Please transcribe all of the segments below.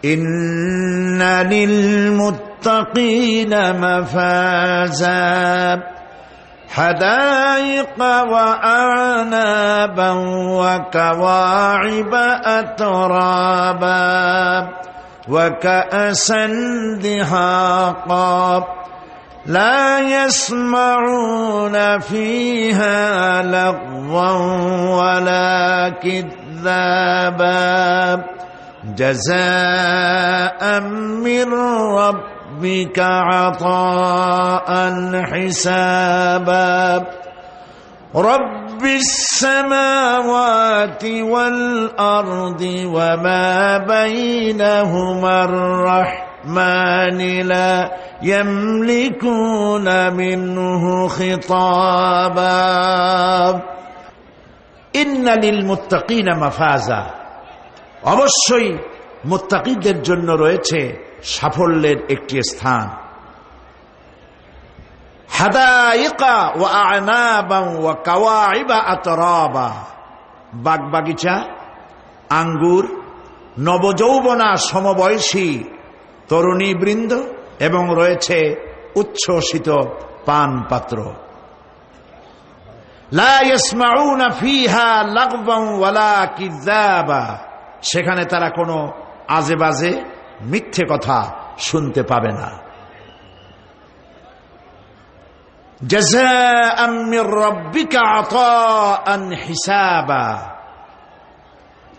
ইন্না লিল মুত্তাকিনা মাফাজা হাদাইকা ওয়া আ'নাবান ওয়া কাওয়াইবা আতরাবা ওয়া কা'সান দিহাকা لا يسمعون فيها لغوا ولا كذابا جزاء من ربك عطاء حسابا رب السماوات والأرض وما بينهما الرحمن لا يملكون منه خطابا إن للمتقين مفازا অবশ্যই মুত্তাকিদের জন্য রয়েছে সাফল্যের একটি স্থান হাদাইকা ওয়া আ'নাবান ওয়া কাওয়াইবা আতরাবা বাগবাগিচা আঙ্গুর নবযৌবনা সমবয়সী তরুণী বৃন্দ এবং রয়েছে উচ্ছ্বসিত পান পাত্র লা ইয়াসমাউনা ফিহা লাগওয়ান ওয়ালা কিযাবা সেখানে তারা কোনো আজেবাজে মিথ্যে কথা শুনতে পাবে না জাযাআম মির রাব্বিকা আতাআন হিসাবা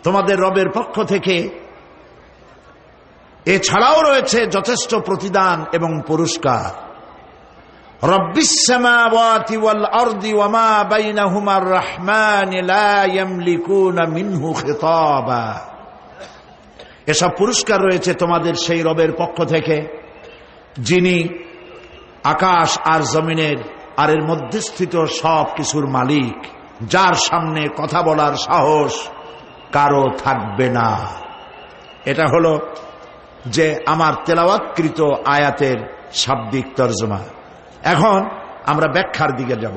তোমাদের রবের পক্ষ থেকে এছাড়াও রয়েছে যথেষ্ট প্রতিদান এবং পুরস্কার রব্বিস সামাওয়াতি ওয়াল আরদি ওয়া মা বাইনাহুমার রহমান লা ইয়ামলিকুনা মিনহু খিতাবা এসব পুরস্কার রয়েছে তোমাদের সেই রবের পক্ষ থেকে যিনি আকাশ আর জমিনের আর এর মধ্যে স্থিত সব কিছুর মালিক যার সামনে কথা বলার সাহস কারো থাকবে না এটা হলো যে আমার তেলাওয়াতকৃত আয়াতের শাব্দিক তরজমা এখন আমরা ব্যাখ্যার দিকে যাব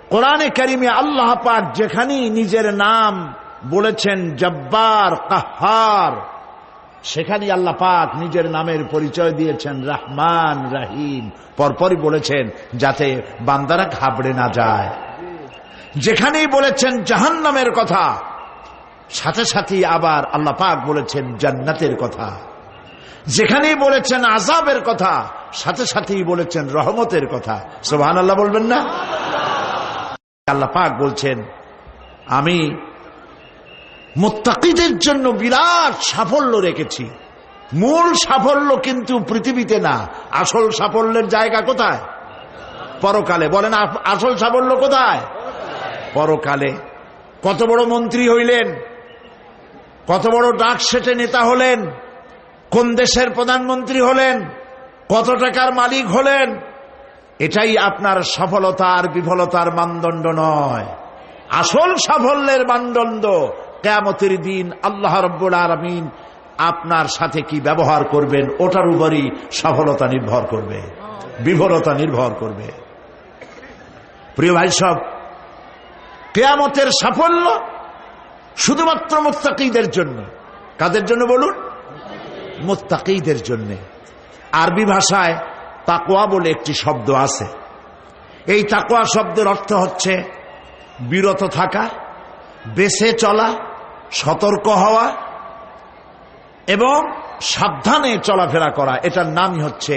কোরআনে কারিমে আল্লাহ পাক যেখানেই নিজের নাম বলেছেন জব্বার কাহ্হার সেখানেই আল্লাহ পাক নিজের নামের পরিচয় দিয়েছেন রহমান রহিম পরপরই বলেছেন যাতে বান্দারা ঘাবড়ে না যায় যেখানেই বলেছেন জাহান্নামের কথা সাথে সাথেই আবার আল্লাহ পাক বলেছেন জান্নাতের কথা যেখানেই বলেছেন আযাবের কথা সাথে সাথেই বলেছেন রহমতের কথা সুবহানাল্লাহ বলবেন না আল্লাহ পাক বলছেন আমি মুত্তাকিদের জন্য বিরাট সাফল্য রেখেছি মূল সাফল্য কিন্তু পৃথিবীতে না আসল সাফল্যের জায়গা কোথায় পরকালে বলেন আসল সাফল্য কোথায় পরকালে কত বড় মন্ত্রী হইলেন কত বড় ডাক সেটে নেতা হলেন কোন দেশের প্রধানমন্ত্রী হলেন কত টাকার মালিক হলেন এটাই আপনার সফলতা আর বিফলতার মানদণ্ড নয় আসল সাফল্যের মানদণ্ড কিয়ামতের দিন আল্লাহ রাব্বুল আলামিন আপনার সাথে কি ব্যবহার করবেন ওটার উপরই সফলতা নির্ভর করবে বিফলতা নির্ভর করবে প্রিয় ভাই সব কিয়ামতের সাফল্য শুধুমাত্র মুত্তাকিদের জন্য কাদের জন্য বলুন মুত্তাকিদের জন্য আরবি ভাষায় তাকওয়া বলে একটি শব্দ আছে এই তাকওয়া শব্দের অর্থ হচ্ছে বিরত থাকা বেঁচে চলা সতর্ক হওয়া এবং সাবধানে চলাফেরা করা এটার নামই হচ্ছে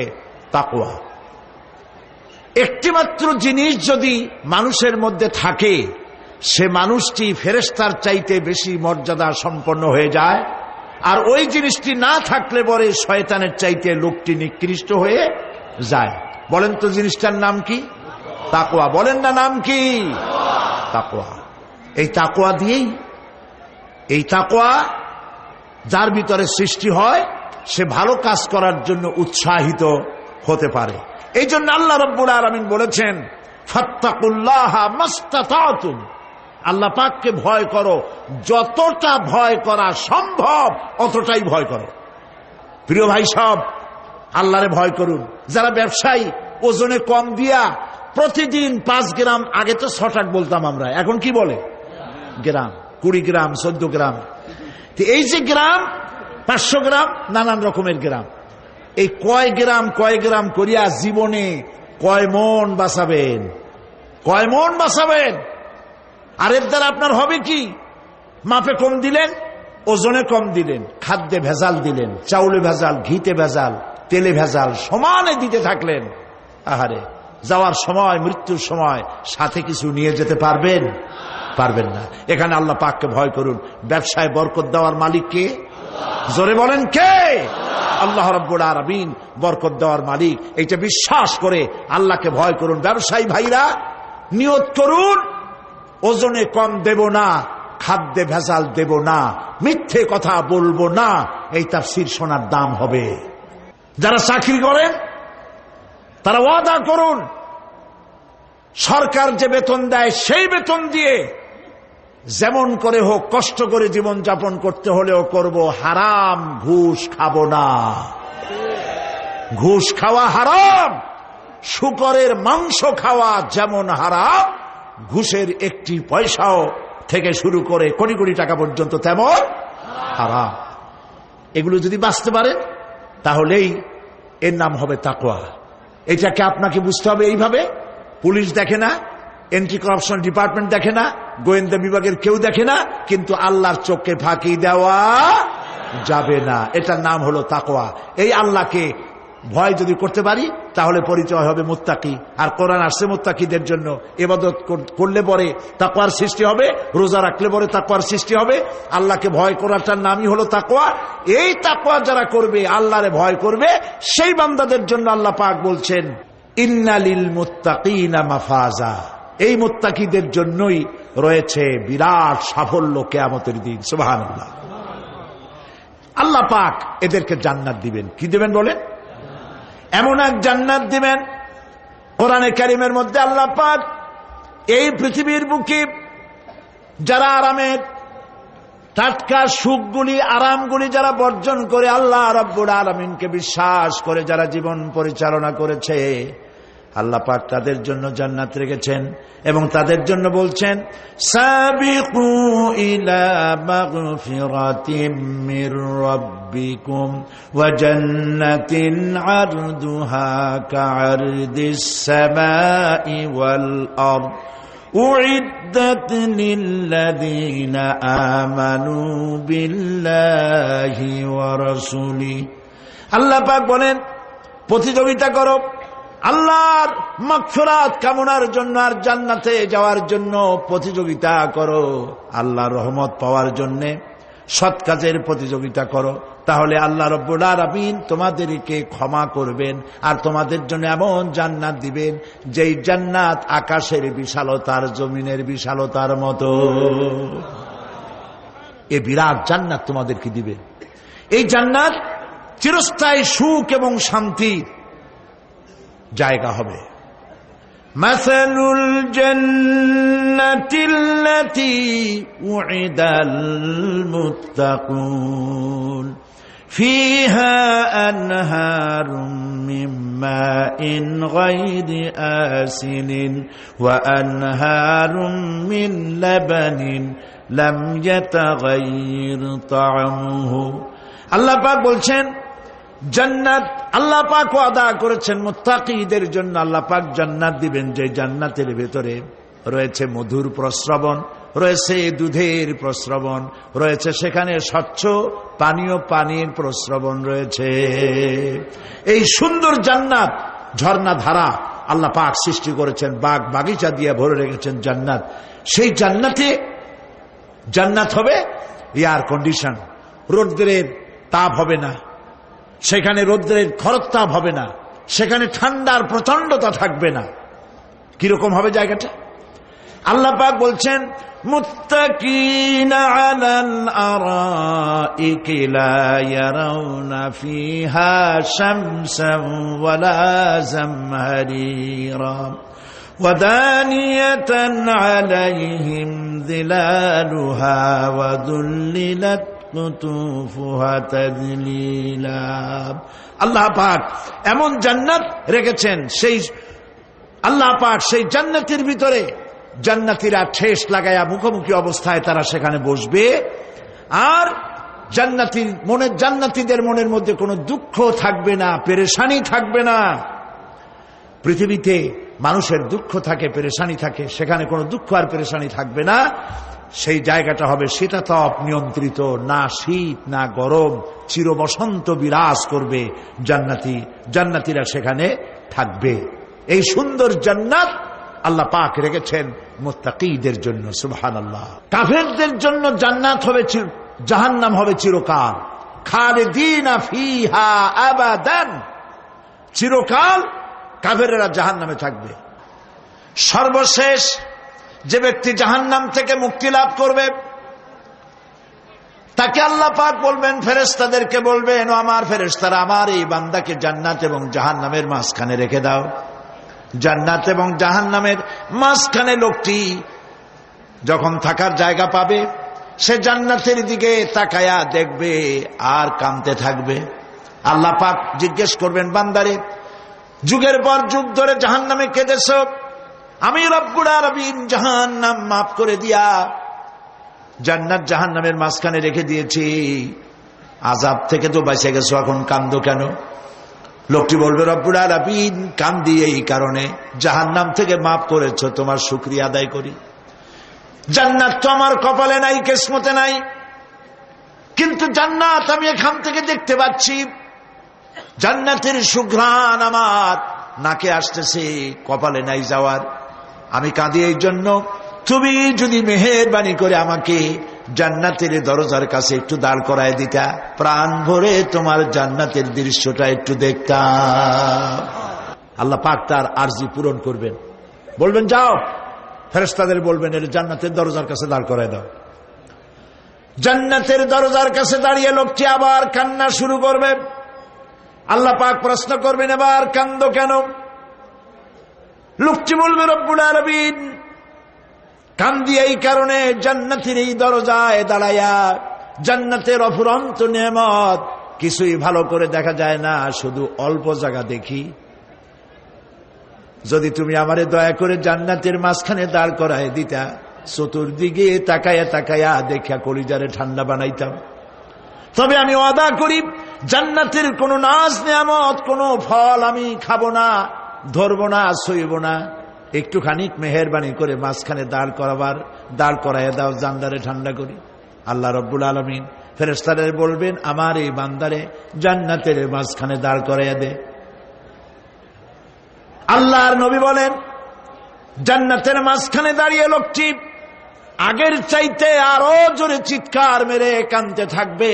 তাকওয়া একটিমাত্র জিনিস যদি মানুষের মধ্যে থাকে সে মানুষটি ফেরেশতার চাইতে বেশি মর্যাদা সম্পন্ন হয়ে যায় আর ওই জিনিসটি না থাকলে পরে শয়তানের চাইতে লোকটি নিকৃষ্ট হয়ে যায় বলেন তো জিনিসটার নাম কি তাকওয়া বলেন না নাম কি তাকওয়া এই তাকওয়া দিয়েই এই তাকওয়া যার ভিতরে সৃষ্টি হয় সে ভালো কাজ করার জন্য উৎসাহিত হতে পারে এই জন্য আল্লাহ রাব্বুল আলামিন বলেছেন ফাত্তাকুল্লাহা মাস্তাতাতুম আল্লাহ পাককে ভয় করো যতটা ভয় করা সম্ভব অতটাই ভয় করো প্রিয় ভাই সব আল্লাহরে ভয় করুন যারা ব্যবসায়ী ওজনে কম দিয়া প্রতিদিন 5 গ্রাম আগে তো 6 টাকা বলতাম আমরা এখন কি বলে গ্রাম 20 গ্রাম 14 গ্রাম এই যে গ্রাম 500 গ্রাম, নানান রকমের গ্রাম। এই কয় গ্রাম করিয়া জীবনে কয় মন বাঁচাবেন, কয় মন বাঁচাবেন? আর এর দ্বারা আপনার হবে কি? মাপে কম দিলেন, ওজনে কম দিলেন, খাদ্যে ভেজাল দিলেন, চাউলে ভেজাল, ঘিতে ভেজাল, তেলে ভেজাল, সমানে দিতে থাকলেন। আহারে, যাওয়ার সময়, মৃত্যুর সময় সাথে কিছু নিয়ে যেতে পারবেন? পারবেন না। এখানে আল্লাহ পাককে ভয় করুন। ব্যবসায় বরকত দেওয়ার মালিক কে? জোরে বলেন কে? আল্লাহ রাব্বুল আলামিন বরকত দেওয়ার মালিক। এইটা বিশ্বাস করে আল্লাহকে ভয় করুন। ব্যবসায়ী ভাইরা নিয়ত করুন, ওজনে কম দেব না, খাদ্যে ভেজাল দেব না, মিথ্যে কথা বলবো না। এই তাফসীর শোনার দাম হবে। যারা চাকরি করেন তারা ওয়াদা করুন, সরকার যে বেতন দেয় সেই বেতন দিয়ে যেমন করে হোক কষ্ট করে জীবন যাপন করতে হলেও করব, হারাম ঘুষ খাবো না। ঘুষ খাওয়া হারাম। শূকরের মাংস খাওয়া যেমন হারাম, ঘুষের একটি পয়সাও থেকে শুরু করে কোটি কোটি টাকা পর্যন্ত তেমন হারাম। এগুলো যদি বাঁচতে পারেন তাহলেই এর নাম হবে তাকওয়া। এটাকে আপনাকে বুঝতে হবে এইভাবে। পুলিশ দেখে না, এন্টি করাপশন ডিপার্টমেন্ট দেখে না, গোয়েন্দা বিভাগের কেউ দেখে না, কিন্তু আল্লাহর চোখে ফাঁকি দেওয়া যাবে না। এটার নাম হলো তাকওয়া। এই আল্লাহকে ভয় যদি করতে পারি তাহলে পরিচয় হবে মুত্তাকি। আর কোরআন আসছে মুত্তাকিদের জন্য। ইবাদত করলে পরে তাকওয়ার সৃষ্টি হবে, রোজা রাখলে পরে তাকওয়ার সৃষ্টি হবে। আল্লাহকে ভয় করাটার নামই হলো তাকওয়া। এই তাকওয়া যারা করবে, আল্লাহরে ভয় করবে, সেই বান্দাদের জন্য আল্লাহ পাক বলছেন ইন্নালিল মুত্তাকিনা মাফাজা। এই মুত্তাকিদের জন্যই রয়েছে বিরাট সাফল্য কিয়ামতের দিন। সুবহানাল্লাহ। আল্লাহ পাক এদেরকে জান্নাত দিবেন। কি দিবেন বলেন? এমন এক জান্নাত দিবেন, কোরআনে কারীমের মধ্যে আল্লাহ পাক এই পৃথিবীর বুকে যারা আরামের টাটকা সুখগুলি, আরামগুলি যারা বর্জন করে আল্লাহ রাব্বুল আলামিনকে বিশ্বাস করে যারা জীবন পরিচালনা করেছে, আল্লাহ পাক তাদের জন্য জান্নাত রেখেছেন। এবং তাদের জন্য বলছেন সাবিকু ইলা মাগফিরাতিম মির রাব্বিকুম ওয়া জান্নাতিন আরদুহা কাআরদিস সামাই ওয়াল আরদ উইদ্দাত লিল্লাযীনা আমানু বিল্লাহি ওয়া রাসূলিহি। আল্লাহ পাক বলেন প্রতিযোগিতা করো আল্লাহর মাগফিরাত কামনার জন্য আর জান্নাতে যাওয়ার জন্য প্রতিযোগিতা করো। আল্লাহর রহমত পাওয়ার জন্য সৎ কাজের প্রতিযোগিতা করো, তাহলে আল্লাহ রাব্বুল আলামিন তোমাদেরকে ক্ষমা করবেন আর তোমাদের জন্য এমন জান্নাত দিবেন যেই জান্নাত আকাশের বিশালতার, জমিনের বিশালতার মতো। এই বিরাট জান্নাত তোমাদেরকে দিবে। এই জান্নাত চিরস্থায়ী সুখ এবং শান্তির জায়গা হবে। মাসালুল জান্নাতিল্লাতী উইদাল মুত্তাকুন ফিহা আনহারুম মিন মাইন গায়রি আসিনিন ওয়া আনহারুম মিন লাবানিন লাম ইয়াতাগায়্যার তা'আমুহু। আল্লাহ পাক বলছেন জান্নাত আল্লাহ পাক ওয়াদা করেছেন মুত্তাকিদের জন্য। আল্লাহ পাক জান্নাত দিবেন যে জান্নাতের ভেতরে রয়েছে মধুর প্রস্রবণ, রয়েছে দুধের প্রস্রবণ, রয়েছে সেখানে স্বচ্ছ পানির প্রস্রবণ রয়েছে। এই সুন্দর জান্নাত, ঝর্ণা ধারা আল্লাহ পাক সৃষ্টি করেছেন, বাগ বাগিচা দিয়ে ভরে রেখেছেন জান্নাত। সেই জান্নাত হবে এয়ার কন্ডিশন, রৌদ্রের তাপ হবে না সেখানে, রৌদ্রের খরতাপ হবে না সেখানে, ঠান্ডার প্রচন্ডতা থাকবে না। কিরকম হবে জায়গাটা? আল্লাহ পাক বলছেন মুত্তাকিনা আলাল আরাইকি লা ইয়ারাউনা ফিহা শামসান ওয়ালা জামহারিরা ওয়া দানিয়াতান আলাইহিম যিলালুহা ওয়া যুল্লিলাত আল্লাহ পাক এমন জান্নাত রেখেছেন, সেই আল্লাহ পাক সেই জান্নাতের ভিতরে জান্নাতীরা ঠেস লাগায়া মুখোমুখি অবস্থায় তারা সেখানে বসবে। আর জান্নাতীদের মনের মধ্যে কোনো দুঃখ থাকবে না, পেরেশানি থাকবে না। পৃথিবীতে মানুষের দুঃখ থাকে, পেরেশানি থাকে, সেখানে কোনো দুঃখ আর পেরেশানি থাকবে না। সেই জায়গাটা হবে শীতাতপ নিয়ন্ত্রিত, না শীত না গরম, চির বসন্ত বিরাজ করবে। জান্নাতীরা সেখানে থাকবে। এই সুন্দর জান্নাত আল্লাহ পাক রেখেছেন মুত্তাকীদের জন্য। সুবহানাল্লাহ। কাফেরদের জন্য জান্নাত হবে, জাহান্নাম হবে চিরকাল। খালিদিনা ফিহা আবাদান, চিরকাল কাফেরেরা জাহান্নামে থাকবে। সর্বশেষ যে ব্যক্তি জাহান্নাম থেকে মুক্তি লাভ করবে তাকে আল্লাহ পাক বলবেন, ফেরেশতাদেরকে বলবেন, ও আমার ফেরেশতারা, আমার এই বান্দাকে জান্নাত এবং জাহান্নামের মাঝখানে রেখে দাও। জান্নাত এবং জাহান্নামের মাঝখানে লোকটি যখন থাকার জায়গা পাবে, সে জান্নাতের দিকে তাকায়া দেখবে আর কাঁদতে থাকবে। আল্লাহ পাক জিজ্ঞেস করবেন, বান্দারে, যুগের পর যুগ ধরে জাহান্নামে কেঁদেছ, আমি রব্বুল আলামিন জাহান্নাম মাফ করে দিয়া জান্নাত জাহান্নামের মাঝখানে রেখে দিয়েছি, আযাব থেকে তো বেঁচে গেছো, এখন কান্দো কেন? লোকটি বলবে, রব্বুল আলামিন কান্দি এই কারণে, জাহান্নাম থেকে মাফ করেছো, তোমার শুকরিয়া আদায় করি। জান্নাত তো আমার কপালে নাই, কিসমতে নাই, কিন্তু জান্নাত আমি এখান থেকে দেখতে পাচ্ছি। জান্নাতের সুঘ্রাণ আমার নাকে আসতেছে, কপালে নাই যাওয়ার। আমি কাঁদি এই জন্য, তুমি যদি মেহেরবানি করে আমাকে জান্নাতের দরজার কাছে একটু দাঁড় করায় দিতা, প্রাণ ভরে তোমার জান্নাতের দৃশ্যটা একটু দেখতাম। আল্লাহ পাক তার আরজি পূরণ করবেন, বলবেন যাও। ফেরেশতাদের বলবেন, এর জান্নাতের দরজার কাছে দাঁড় করায় দাও। জান্নাতের দরজার কাছে দাঁড়িয়ে লোকটি আবার কান্না শুরু করবে। আল্লাহ পাক প্রশ্ন করবেন, এবার কান্দো কেন? লোকটি বলবে, রব্বুল আলামিন কান্দি এই কারণে, জান্নাতের এই দরজায় দাঁড়ায়া জান্নাতের অফুরন্ত নেয়ামত কিছুই ভালো করে দেখা যায় না, শুধু অল্প জায়গা দেখি। যদি তুমি আমারে দয়া করে জান্নাতের মাঝখানে দাঁড় করায় দিতা, চতুর্দিকে তাকায়া তাকায়া দেখা কলিজারে ঠান্ডা বানাইতাম। তবে আমি ওয়াদা করি, জান্নাতের কোন নাজ নেয়ামত, কোন ফল আমি খাবো না, ধরবো না, সইব না। একটুখানি মেহেরবানি করে মাঝখানে দাঁড় করাইয়া দাও, জান্নারে ঠান্ডা করি। আল্লাহ রব্বুল আলামিন ফেরেশতাদের বলবেন, আমার এই বান্দারে জান্নাতের মাঝখানে দাঁড় করাইয়া দে। আল্লাহর নবী বলেন, জান্নাতের মাঝখানে দাঁড়িয়ে লোকটি আগের চাইতে আরো জোরে চিৎকার মেরে কাঁদতে থাকবে।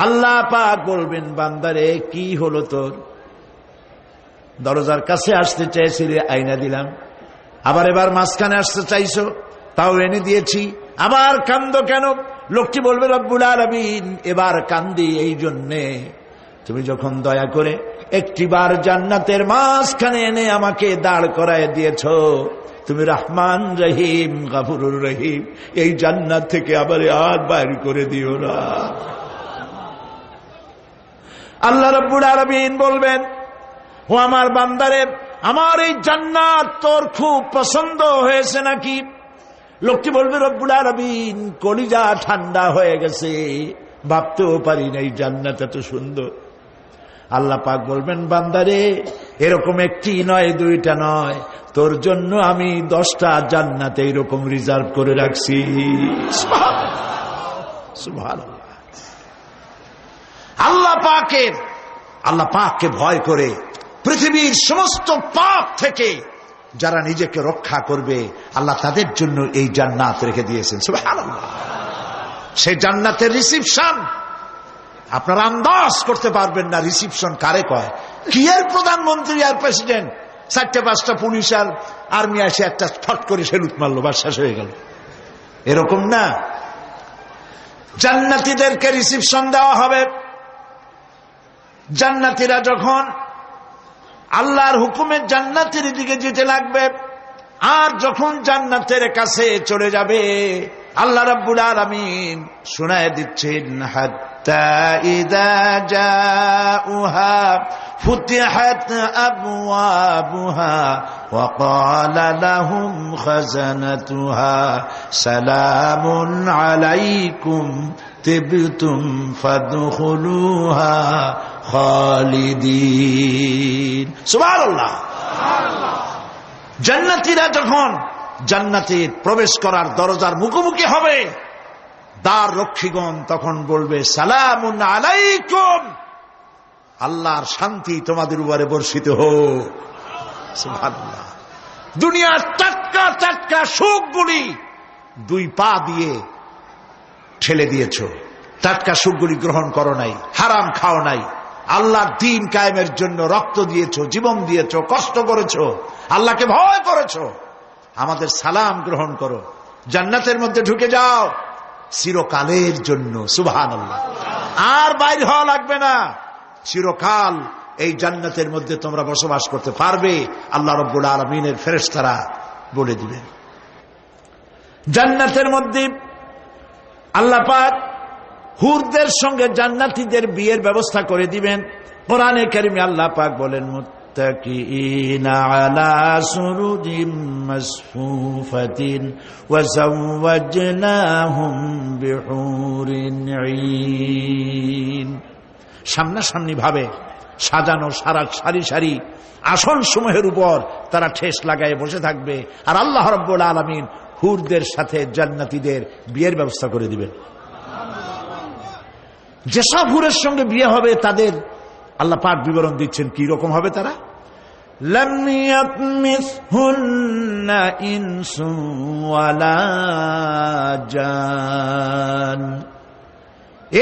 আল্লাহ পাক বলবেন, বান্দারে কি হলো তোর? দরজার কাছে আসতে চাইছিলে, আইনা দিলাম। এবার মাঝখানে আসতে চাইছো, তাও এনে দিয়েছি। আবার কান্দো কেন? লোকটি বলবে, রব্বুল আলামিন এবার কান্দি এই জন্যে, তুমি যখন দয়া করে একটিবার জান্নাতের মাঝখানে এনে আমাকে দাঁড় করায় দিয়েছ, তুমি রহমান রহিম গফুরুর রহিম, এই জান্নাত থেকে আবার আর বাইর করে দিও না। আল্লাহ রাব্বুল আলামিন বলবেন, ও আমার বান্দারে, আমার এই জান্নাত তোর খুব পছন্দ হয়েছে নাকি? লোকটি বলবে, রব্বুল আলামিন কলিজা ঠান্ডা হয়ে গেছে, ভাবতেও পারি না এই জান্নাত এত সুন্দর। আল্লাহ পাক বলবেন, বান্দারে এরকম একটি নয়, দুইটা নয়, তোর জন্য আমি 10টা জান্নাত এইরকম রিজার্ভ করে রাখছি। সুবহানাল্লাহ। আল্লাহ পাককে ভয় করে পৃথিবীর সমস্ত পাপ থেকে যারা নিজেকে রক্ষা করবে, আল্লাহ তাদের জন্য এই জান্নাত রেখে দিয়েছেন। সুবহানাল্লাহ। সেই জান্নাতের রিসিপশন আপনারা আন্দাজ করতে পারবেন না। রিসিপশন কারে কয়? কি এর প্রধানমন্ত্রী আর প্রেসিডেন্ট, 4-5টা পুলিশ আর আর্মি আসে একটা ফট করে সেলুট মারলো, বাস শেষ হয়ে গেল, এরকম না। জান্নাতীদেরকে রিসিপশন দেওয়া হবে। জান্নাতীরা যখন আল্লাহর হুকুমে জান্নাতের দিকে যেতে লাগবে, আর যখন জান্নাতের কাছে চলে যাবে, আল্লাহ রাব্বুল আলামিন শোনায় দিচ্ছেন, হাত্তা ইযা জাউহা ফুতিহাত আবওয়াবুহা ওয়া ক্বালা লাহুম খাযানাতুহা সালামুন আলাইকুম তিবতুম ফাদখুলুহা খালিদিন। সুবহানাল্লাহ। জান্নাতীরা যখন জান্নাতে প্রবেশ করার দরজার মুখোমুখি হবে, দ্বার রক্ষীগণ তখন বলবে সালামুন আলাইকুম, আল্লাহর শান্তি তোমাদের উপরে বর্ষিত হোক। সুবহানাল্লাহ। দুনিয়ার টাটকা টাটকা সুখগুলি দুই পা দিয়ে ঠেলে দিয়েছ, টাটকা সুখগুলি গ্রহণ করো নাই, হারাম খাও নাই, আল্লাহর দ্বীন কায়েমের জন্য রক্ত দিয়েছ, জীবন দিয়েছ, কষ্ট করেছ, আল্লাহকে ভয় করেছ। আমাদের সালাম গ্রহণ করো, জান্নাতের মধ্যে ঢুকে যাও চিরকালের জন্য। সুবহানাল্লাহ। আর বাইর হওয়া লাগবে না, চিরকাল এই জান্নাতের মধ্যে তোমরা বসবাস করতে পারবে, আল্লাহ রাব্বুল আলামিনের ফেরেশতারা বলে দিবেন। জান্নাতের মধ্যে আল্লাহ পাক হুরদের সঙ্গে জান্নাতীদের বিয়ের ব্যবস্থা করে দিবেন। কোরআনে কারিমে আল্লাহ পাক বলেন মুত্তাকিইনা আলা সুরুজিম মাসফুফাতিন ওয়া যাওয়াজনাহুম বিহুরিন ঈন। সামনাসামনি ভাবে সাজানো সারি সারি আসন সমূহের উপর তারা ঠেস লাগায় বসে থাকবে, আর আল্লাহ রাব্বুল আলামিন হুরদের সাথে জান্নাতীদের বিয়ের ব্যবস্থা করে দিবেন। যেসব হুরের সঙ্গে বিয়ে হবে তাদের আল্লাহ পাক বিবরণ দিচ্ছেন কি রকম হবে তারা। লাম ইয়াতমিসহুন্না ইনসুন ওয়ালা জান।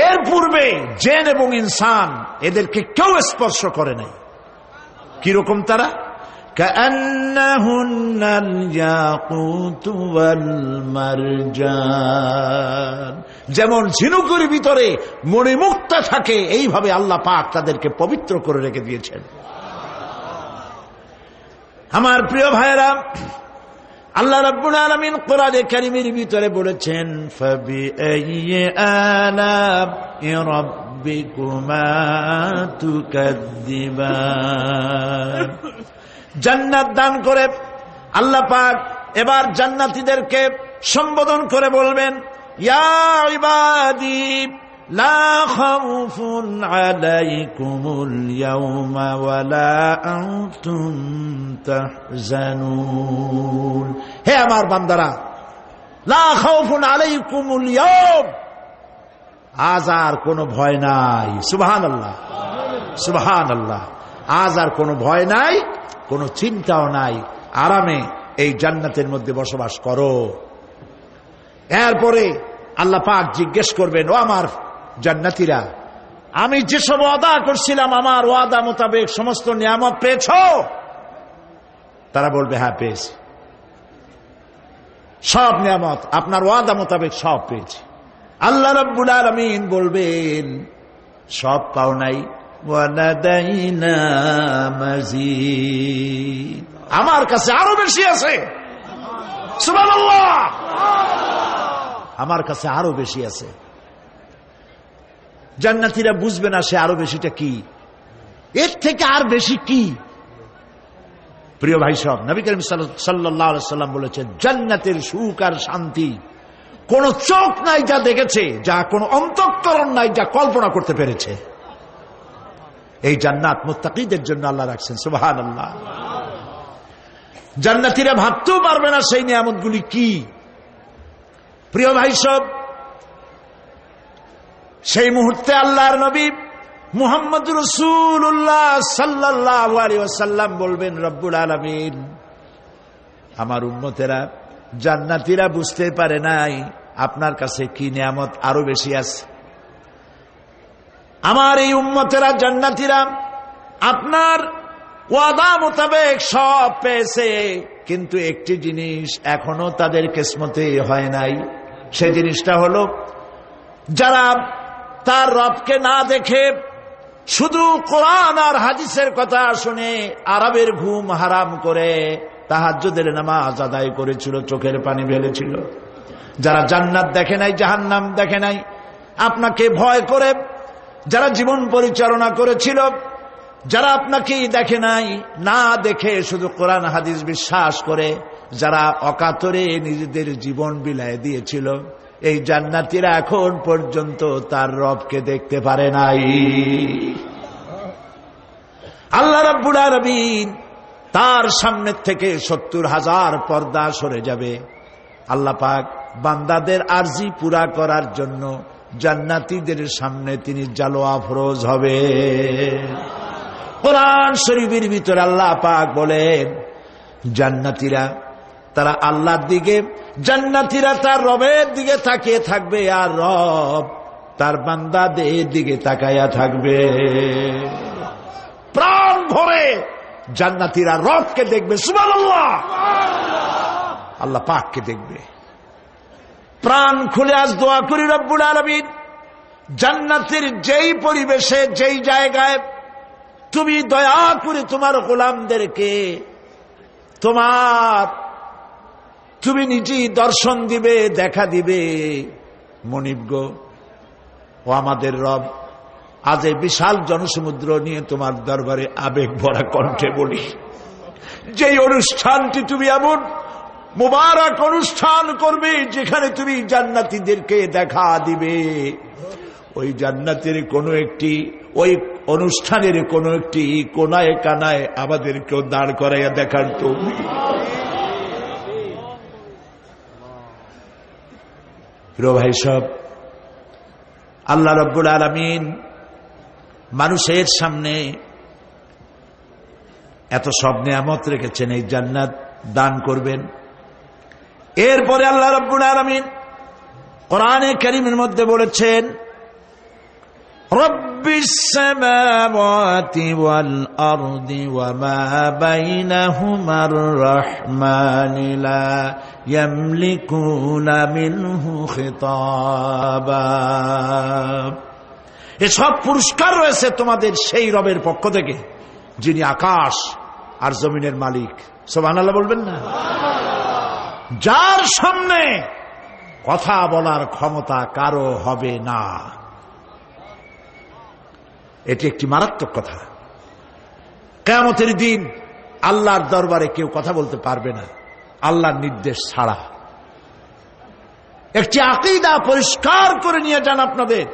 এর পূর্বে জিন এবং ইনসান এদেরকে কেউ স্পর্শ করে নাই। কিরকম তারা? কাআন্নাহুন্নাল ইয়াকুতু ওয়াল মারজান। যেমন ঝিনুকের ভিতরে মণিমুক্তা থাকে, এইভাবে আল্লাহ পাক তাদেরকে পবিত্র করে রেখে দিয়েছেন। আমার প্রিয় ভাইরা, আল্লাহ রাব্বুল আলামিন কোরআনে কারীমের ভিতরে বলেছেন ফাবিআইয়ি আলা'i রাব্বিকুমা তুকাদ্দিবান। জান্নাত দান করে আল্লাহ পাক এবার জান্নাতীদেরকে সম্বোধন করে বলবেন ইয়া ইবাদি লা খাউফুন আলাইকুমুল ইয়াওমা ওয়ালা আনতুম তাহজানুন। হে আমার বান্দারা, লা খাউফুন আলাইকুমুল ইয়াওম, আজ আর কোনো ভয় নাই। সুবহানাল্লাহ, সুবহানাল্লাহ। আজ আর কোনো ভয় নাই, কোনো চিন্তাও নাই, আরামে এই জান্নাতের মধ্যে বসবাস করো। এরপরে আল্লাহ পাক জিজ্ঞেস করবেন, ও আমার জান্নাতীরা, আমি যেসব ওয়াদা করছিলাম আমার ওয়াদা মোতাবেক সমস্ত নিয়ামত পেয়েছো? তারা বলবে হ্যাঁ পেয়েছি, সব নিয়ামত আপনার ওয়াদা মোতাবেক সব পেয়েছি। আল্লাহ রাব্বুল আলামিন বলবেন সব পাও নাই, ওয়ালাদাইনা মাজিদ, আমার কাছে আরো বেশি আছে। সুবহানাল্লাহ, আমার কাছে আরো বেশি আছে। জান্নাতীরা বুঝবে না সে আরো বেশিটা কি, এর থেকে আর বেশি কি। প্রিয় ভাই সব, নবী করিম সাল্লাল্লাহু আলাইহি ওয়াসাল্লাম বলেছেন জান্নাতের সুখ আর শান্তি কোন চোখ নাই যা দেখেছে, যা কোন অন্তঃকরণ নাই যা কল্পনা করতে পেরেছে। এই জান্নাত মুত্তাকিদের জন্য আল্লাহ রাখছেন। সুবহানাল্লাহ। জান্নাতীরা ভাবতেও পারবে না সেই নিয়ামতগুলি কি। প্রিয় ভাই সব, সেই মুহূর্তে আল্লাহর নবী মুহাম্মদুর রাসূলুল্লাহ সাল্লাল্লাহু আলাইহি ওয়াসাল্লাম বলবেন রব্বুল আলামিন, আমার উম্মতেরা জান্নাতীরা বুঝতে পারে নাই আপনার কাছে কি নিয়ামত আরো বেশি আছে। আমার এই উম্মতেরা জান্নাতীরা আপনার ওয়াদা মোতাবেক সব পেয়েছে, কিন্তু একটি জিনিস এখনো তাদের কিসমতে হয় নাই। সেই জিনিসটা হলো যারা তার রবকে না দেখে শুধু কোরআন আর হাদিসের কথা শুনে আরবের ঘুম হারাম করে তাহাজ্জুদের নামাজ আদায় করেছিল, চোখের পানি ফেলেছিল, যারা জান্নাত দেখে নাই, জাহান্নাম দেখে নাই, আপনাকে ভয় করে যারা জীবন পরিচালনা করেছিল, যারা আপনাকে দেখে নাই, না দেখে শুধু কোরআন হাদিস বিশ্বাস করে যারা অকাতরে নিজেদের জীবন বিলায় দিয়েছিল, এই জান্নাতীরা এখন পর্যন্ত তার রবকে দেখতে পারে নাই। আল্লাহ রাব্বুল আলামিন তার সামনে থেকে ৭০,০০০ পর্দা সরে যাবে। আল্লাহ পাক বান্দাদের আরজি পুরা করার জন্য জান্নাতীদের সামনে তিনি জালোয়া ফরোজ হবে। কোরআন শরীফের ভিতরে আল্লাহ পাক বলেন, জান্নাতীরা তারা আল্লাহর দিকে, জান্নাতীরা তার রবের দিকে তাকিয়ে থাকবে, আর রব তার বান্দাদের দিকে তাকায়া থাকবে। প্রাণ ভরে জান্নাতীরা রবকে দেখবে, সুবহানাল্লাহ, আল্লাহ পাককে দেখবে। প্রাণ খুলে আজ দোয়া করি রব্বুল আলামিন, জান্নাতের যেই পরিবেশে, যেই জায়গায় তুমি দয়া করে তোমার গোলামদেরকে তুমি নিজেই দর্শন দিবে, দেখা দিবে। মনিব গো, ও আমাদের রব, আজ এই বিশাল জনসমুদ্র নিয়ে তোমার দরবারে আবেগ ভরা কণ্ঠে বলি, যেই অনুষ্ঠানটি তুমি এমন মুবারক অনুষ্ঠান করবে যেখানে তুমি জান্নাতীদেরকে দেখা দিবে, ওই জান্নাতের কোন একটি, ওই অনুষ্ঠানের কোন একটি কোনায় কানায় আমাদেরকেও দাঁড় করাইয়া দেখার তো। প্রিয় ভাই সব, আল্লাহ রাব্বুল আলামিন মানুষের সামনে এত সব নিয়ামত রেখেছেন, এই জান্নাত দান করবেন। এরপরে আল্লাহ রাব্বুল আলামিন কোরআনে কারীমের মধ্যে বলেছেন, রব্বিস সামাওয়াতি ওয়াল আরদি ওয়া মা বাইনাহুমার রাহমানি লা ইয়ামলিকুনা মিনহু খিতাবা। এসব পুরস্কার রয়েছে তোমাদের সেই রবের পক্ষ থেকে যিনি আকাশ আর জমিনের মালিক। সুবহানাল্লাহ বলবেন না? যার সামনে কথা বলার ক্ষমতা কারো হবে না। এটি একটি মারাত্মক কথা। কিয়ামতের দিন আল্লাহর দরবারে কেউ কথা বলতে পারবে না আল্লাহর নির্দেশ ছাড়া। একটি আকীদা পরিষ্কার করে নিয়ে যান আপনাদের।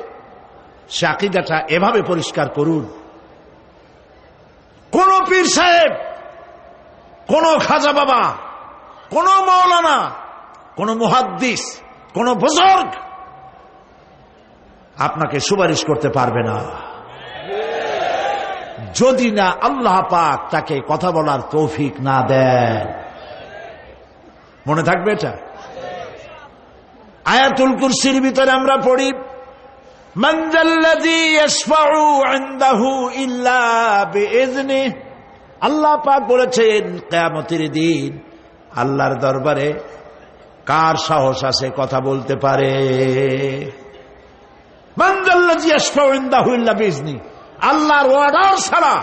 সে আকীদাটা এভাবে পরিষ্কার করুন, কোন পীর সাহেব, কোন খাজা বাবা, কোন মাওলানা, কোন মুহাদ্দিস, কোন বুজুর্গ আপনাকে সুপারিশ করতে পারবে না যদি না আল্লাহ পাক তাকে কথা বলার তৌফিক না দেন। মনে থাকবে এটা। আয়াতুল কুরসির ভিতরে আমরা পড়ি, মান যাল্লাযী ইয়াশফাউ ইনদাহু ইল্লা বিইজনিহি। আল্লাহ পাক বলেছেন কিয়ামতের দিন আল্লাহর দরবারে কার সাহস আছে কথা বলতে পারে? মান যাল্লাযী ইয়াশফাউ ইনদাহু ইল্লা বিইজনিহি। আল্লাহর অর্ডার ছাড়া,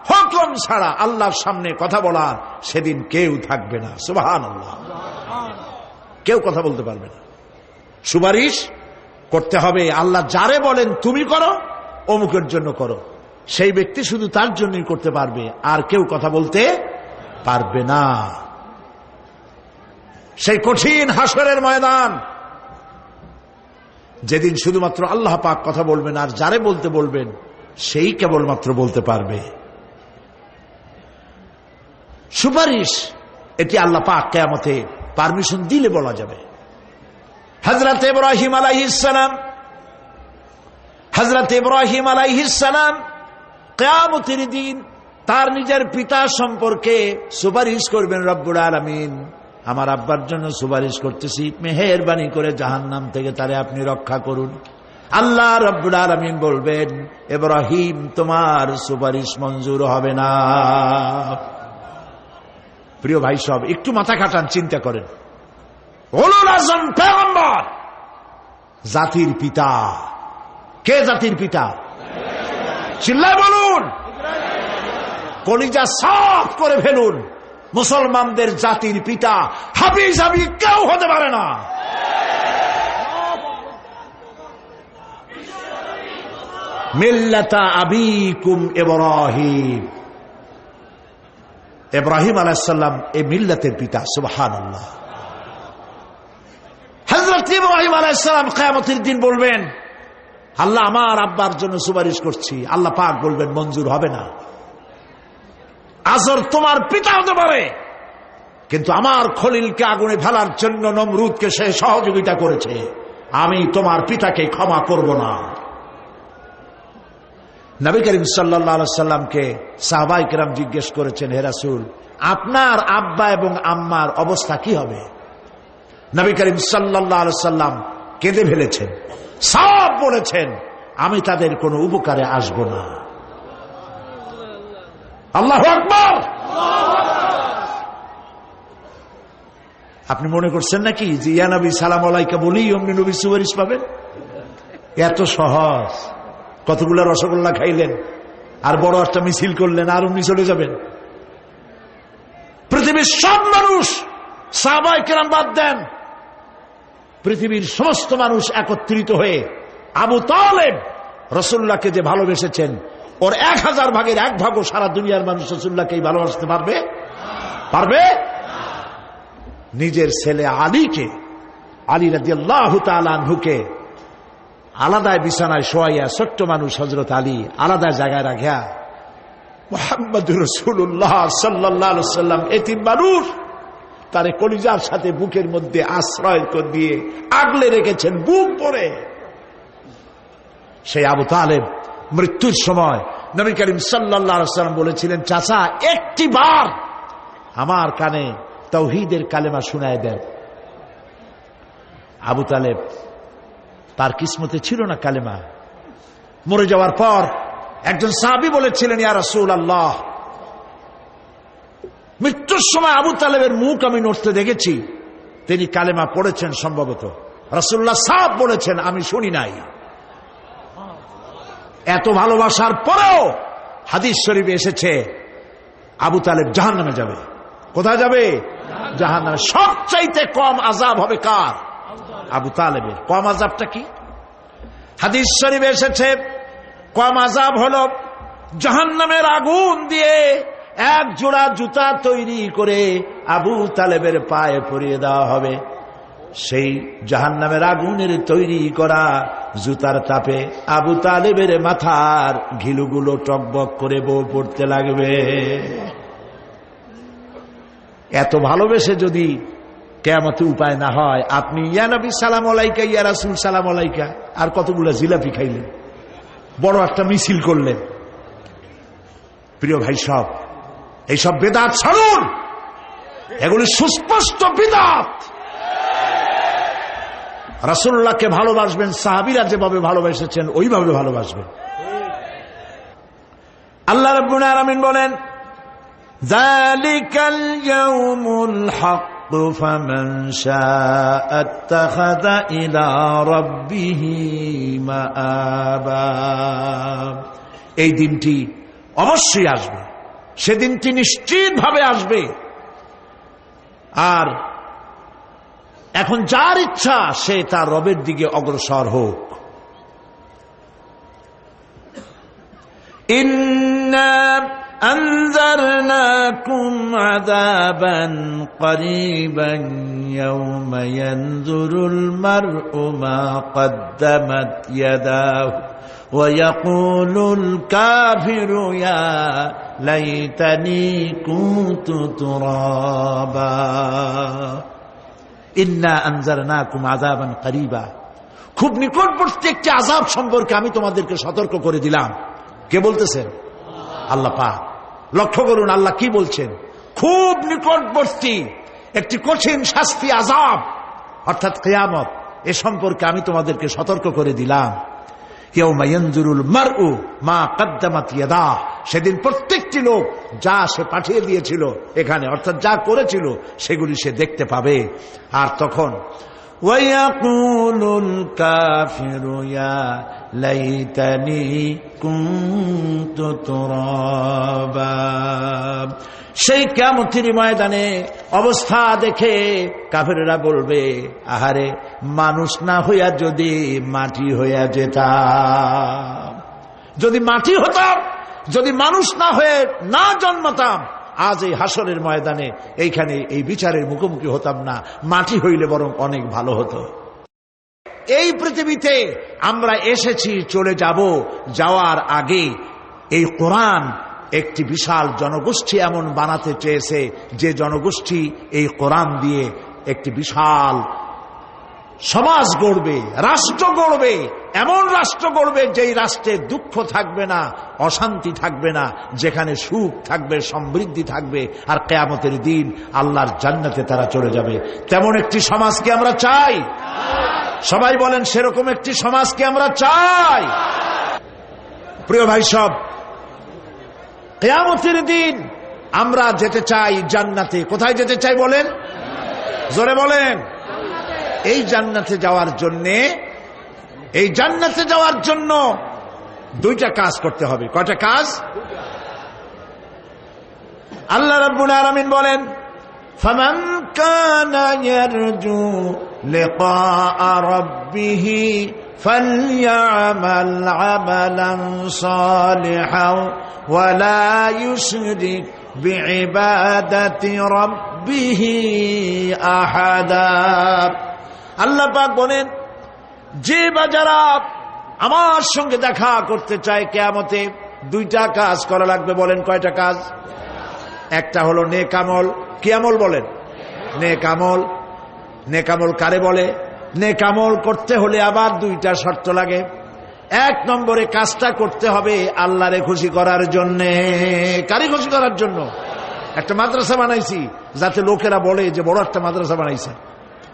হুকুম ছাড়া আল্লাহর সামনে কথা বলার সেদিন কেউ থাকবে না। সুবহানাল্লাহ। কেউ কথা বলতে পারবে না। সুপারিশ করতে হবে আল্লাহ যারে বলেন তুমি করো, অমুকের জন্য করো, সেই ব্যক্তি শুধু তার জন্যই করতে পারবে, আর কেউ কথা বলতে পারবে না। সেই কঠিন হাসরের ময়দান, যেদিন শুধুমাত্র আল্লাহ পাক কথা বলবেন, আর যারে বলতে বলবেন সেই কেবলমাত্র বলতে পারবে। সুপারিশ এটি আল্লাহ পাক কিয়ামতে পারমিশন দিলে বলা যাবে। হযরত ইব্রাহিম আলাইহিস সালাম কিয়ামতের দিন তার নিজের পিতা সম্পর্কে সুপারিশ করবেন। রব্বুল আলামিন, আমার আব্বার জন্য সুপারিশ করতেছি, মেহেরবানি করে জাহান্নাম থেকে তারে আপনি রক্ষা করুন। আল্লাহ রব্বুল আলামিন বলবেন, ইব্রাহিম তোমার সুপারিশ মঞ্জুর হবে না। প্রিয় ভাই সব, একটু মাথা খাটান, চিন্তা করেন। উলুল আযম পয়গম্বর, জাতির পিতা। কে জাতির পিতা? চিল্লায় বলুন, কলিজা সাফ করে ফেলুন। মুসলমানদের জাতির পিতা হাফিজ হাবি কেউ হতে পারে না। মিল্লাতা আবিকুম ইব্রাহিম। ইব্রাহিম আলাইহিস সালাম এই মিল্লাতের পিতা। সুবহানাল্লাহ। হযরত হযরত ইব্রাহিম আলাইহিস সালাম কিয়ামতের দিন বলবেন, আল্লাহ আমার আব্বার জন্য সুপারিশ করছি, আল্লাহ পাক বলবেন মঞ্জুর হবে না। আজর তোমার পিতা হতে পারে, কিন্তু আমার খলিলকে আগুনে ফেলার জন্য নমরুদকে সে সহযোগিতা করেছে, আমি তোমার পিতাকে ক্ষমা করব না। নবী করিম সাল্লাল্লাহু আলাইহি সাল্লামকে সাহাবায়ে কেরাম জিজ্ঞেস করেছেন, হে রাসূল, আপনার আব্বা এবং আম্মার অবস্থা কি হবে? নবী করিম সাল্লাল্লাহু আলাইহি সাল্লাম কেঁদে ফেলেছেন, সব বলেছেন, আমি তাদের কোনো উপকারে আসব না। আল্লাহু আকবার। আপনি মনে করছেন নাকি যে ইয়া নবী সালাম আলাইকা বলি অমনি নবী সুপারিশ পাবেন? এত সহজ। কতগুলো রসগোল্লা খাইলেন আর বড় একটা মিছিল করলেন আর অমনি চলে যাবেন? পৃথিবীর সব মানুষ, সাহাবায়ে কেরাম বাদ দেন, পৃথিবীর সমস্ত মানুষ একত্রিত হয়ে আবু তালেব রাসূলুল্লাহকে যে ভালোবেসেছেন, ওর 1000 ভাগের 1 ভাগও সারা দুনিয়ার মানুষ রাসূলুল্লাহকে ভালোবাসতে পারবে? পারবে? নিজের ছেলে আলীকে, আলী রাদিয়াল্লাহু তাআলা আনহুকে আলাদা বিছানায় শোয়াইয়া, ছোট্ট মানুষ হযরত আলী আলাদা জায়গায় রাখিয়া মুহাম্মদুর রাসূলুল্লাহ সাল্লাল্লাহু আলাইহি ওয়াসাল্লাম এতিম মানুষ, তারে কলিজার সাথে বুকের মধ্যে আশ্রয় করে দিয়ে আগলে রেখেছেন বুক ভরে। সেই আবু তালেব মৃত্যুর সময় নবী করিম সাল্লাল্লাহু আলাইহি ওয়াসাল্লাম বলেছিলেন, চাচা একটি বার আমার কানে তাওহীদের কালেমা শোনায় দেন। আবু তালেব, তার কিসমতে ছিল না কালেমা। মরে যাওয়ার পর একজন সাহাবী বলেছিলেন, ইয়া রাসূলুল্লাহ, মৃত্যুর সময় আবু তালেবের মুখ আমি নড়তে দেখেছি, তিনি কালেমা পড়েছেন সম্ভবত। রাসূলুল্লাহ সাহেব বলেছেন, আমি শুনি নাই। এত ভালোবাসার পরেও হাদিস শরীফে এসেছে আবু তালেব জাহান্নামে যাবে। কোথায় যাবে? জাহান্নামে। সবচাইতে কম আযাব হবে কার? আবু তালেবের। কম আযাবটা কি? হাদিস শরীফে এসেছে কম আযাব হলো জাহান্নামের আগুন দিয়ে 1 জোড়া জুতা তৈরি করে আবু তালেবের পায়ে পরিয়ে দেওয়া হবে। সেই জাহান্নামের আগুনের তৈরি করা জুতার তাপে আবু তালেবের মাথার ঘিলুগুলো টকবক করে বউ পড়তে লাগবে। এত ভালোবেসে যদি কিয়ামতে উপায় না হয়, আপনি ইয়া নবী সালাম আলাইকা, ইয়া রাসূল সালাম আলাইকা, আর কতগুলো জিলাপি খাইলেন, বড় একটা মিছিল করলেন। প্রিয় ভাই সব, এইসব বেদাত ছাড়ুন, এগুলি সুস্পষ্ট বিদআত। রাসূলুল্লাহকে ভালোবাসবেন, সাহাবীরা যেভাবে ভালোবেসেছেন ওইভাবে ভালোবাসবেন। আল্লাহ রাব্বুল আলামিন বলেন, যালিকাল ইয়াউমুল হক ফামান শাআ আত্তাখাযা ইলা রাব্বিহি মাআবা। এই দিনটি অবশ্যই আসবে, সেদিনটি নিশ্চিতভাবে আসবে। আর এখন যার ইচ্ছা সে তার রবের দিকে অগ্রসর হোক। ইন্না আনজারনাকুম আযাবান করিবান ইয়াওমা ইয়ানজুরুল মার'উ মা কদ্দামাত ইয়াদাহু ওয়া ইয়াকুলুল কাফিরু ইয়া লাইতানি কুনতু তুরাবা। ইন্না আনজারনাকুম আযাবান করিবা, খুব নিকটবর্তী একটি আযাব সম্পর্কে আমি তোমাদেরকে সতর্ক করে দিলাম। কে বলতেছেন? আল্লাহ পাক। লক্ষ্য করুন আল্লাহ কি বলছেন, খুব নিকটবর্তী একটি কঠিন শাস্তি, আযাব অর্থাৎ কিয়ামত, এ সম্পর্কে আমি তোমাদেরকে সতর্ক করে দিলাম। ইয়াউমা ইয়ানজুরুল মার'উ মা কদ্দামাত ইয়াদাহু, সেদিন প্রত্যেকটি লোক যা সে পাঠিয়ে দিয়েছিল এখানে, অর্থাৎ যা করেছিল সেগুলি সে দেখতে পাবে। আর তখন ওয়ায়াকুলুল কাফিরু ইয়া লাইতানি কুনতু তুরাবা। সেই কিয়ামতের ময়দানে অবস্থা দেখে কাফেররা বলবে, আহারে মানুষ না হইয়া যদি মাটি হইয়া যেতাম, যদি মাটি হতাম, যদি মানুষ না হয়ে না জন্মাতাম, আজ এই হাসরের ময়দানে এইখানে এই বিচারের মুখোমুখি হতাম না, মাটি হইলে বরং অনেক ভালো হতো। এই পৃথিবীতে আমরা এসেছি, চলে যাব, যাওয়ার আগে এই কোরআন একটি বিশাল জনগোষ্ঠী এমন বানাতে চেয়েছে যে জনগোষ্ঠী এই কোরআন দিয়ে একটি বিশাল সমাজ গড়বে, রাষ্ট্র গড়বে, এমন রাষ্ট্র গড়বে যেই রাষ্ট্রে দুঃখ থাকবে না, অশান্তি থাকবে না, যেখানে সুখ থাকবে, সমৃদ্ধি থাকবে, আর কিয়ামতের দিন আল্লাহর জান্নাতে তারা চলে যাবে। তেমন একটি সমাজকে আমরা চাই। সবাই বলেন, সেরকম একটি সমাজকে আমরা চাই। প্রিয় ভাই সব, কিয়ামতের দিন আমরা যেতে চাই জান্নাতে। কোথায় যেতে চাই বলেন? জোরে বলেন। এই জান্নাতে যাওয়ার জন্য দুইটা কাজ করতে হবে। কয়টা কাজ? আল্লাহ রাব্বুল আলামিন বলেন, ফামান কানা ইয়ারজু লিকাআ রাব্বিহি ফালইআমাল আমালান সালিহান ওয়া লা ইউশরিক বিইবাদাতি রাব্বিহি আহাদা। আল্লাহ পাক বলেন, যে বা যারা আমার সঙ্গে দেখা করতে চায় কিয়ামতে, দুইটা কাজ করা লাগবে। বলেন কয়টা কাজ? একটা হলো নেক আমল। কি আমল বলেন? নেক আমল। নেক আমল কারে বলে? নেক আমল করতে হলে আবার দুইটা শর্ত লাগে। এক নম্বরে কাজটা করতে হবে আল্লাহরে খুশি করার জন্যে। কারে খুশি করার জন্য? একটা মাদ্রাসা বানাইছি যাতে লোকেরা বলে যে বড় একটা মাদ্রাসা বানাইছে,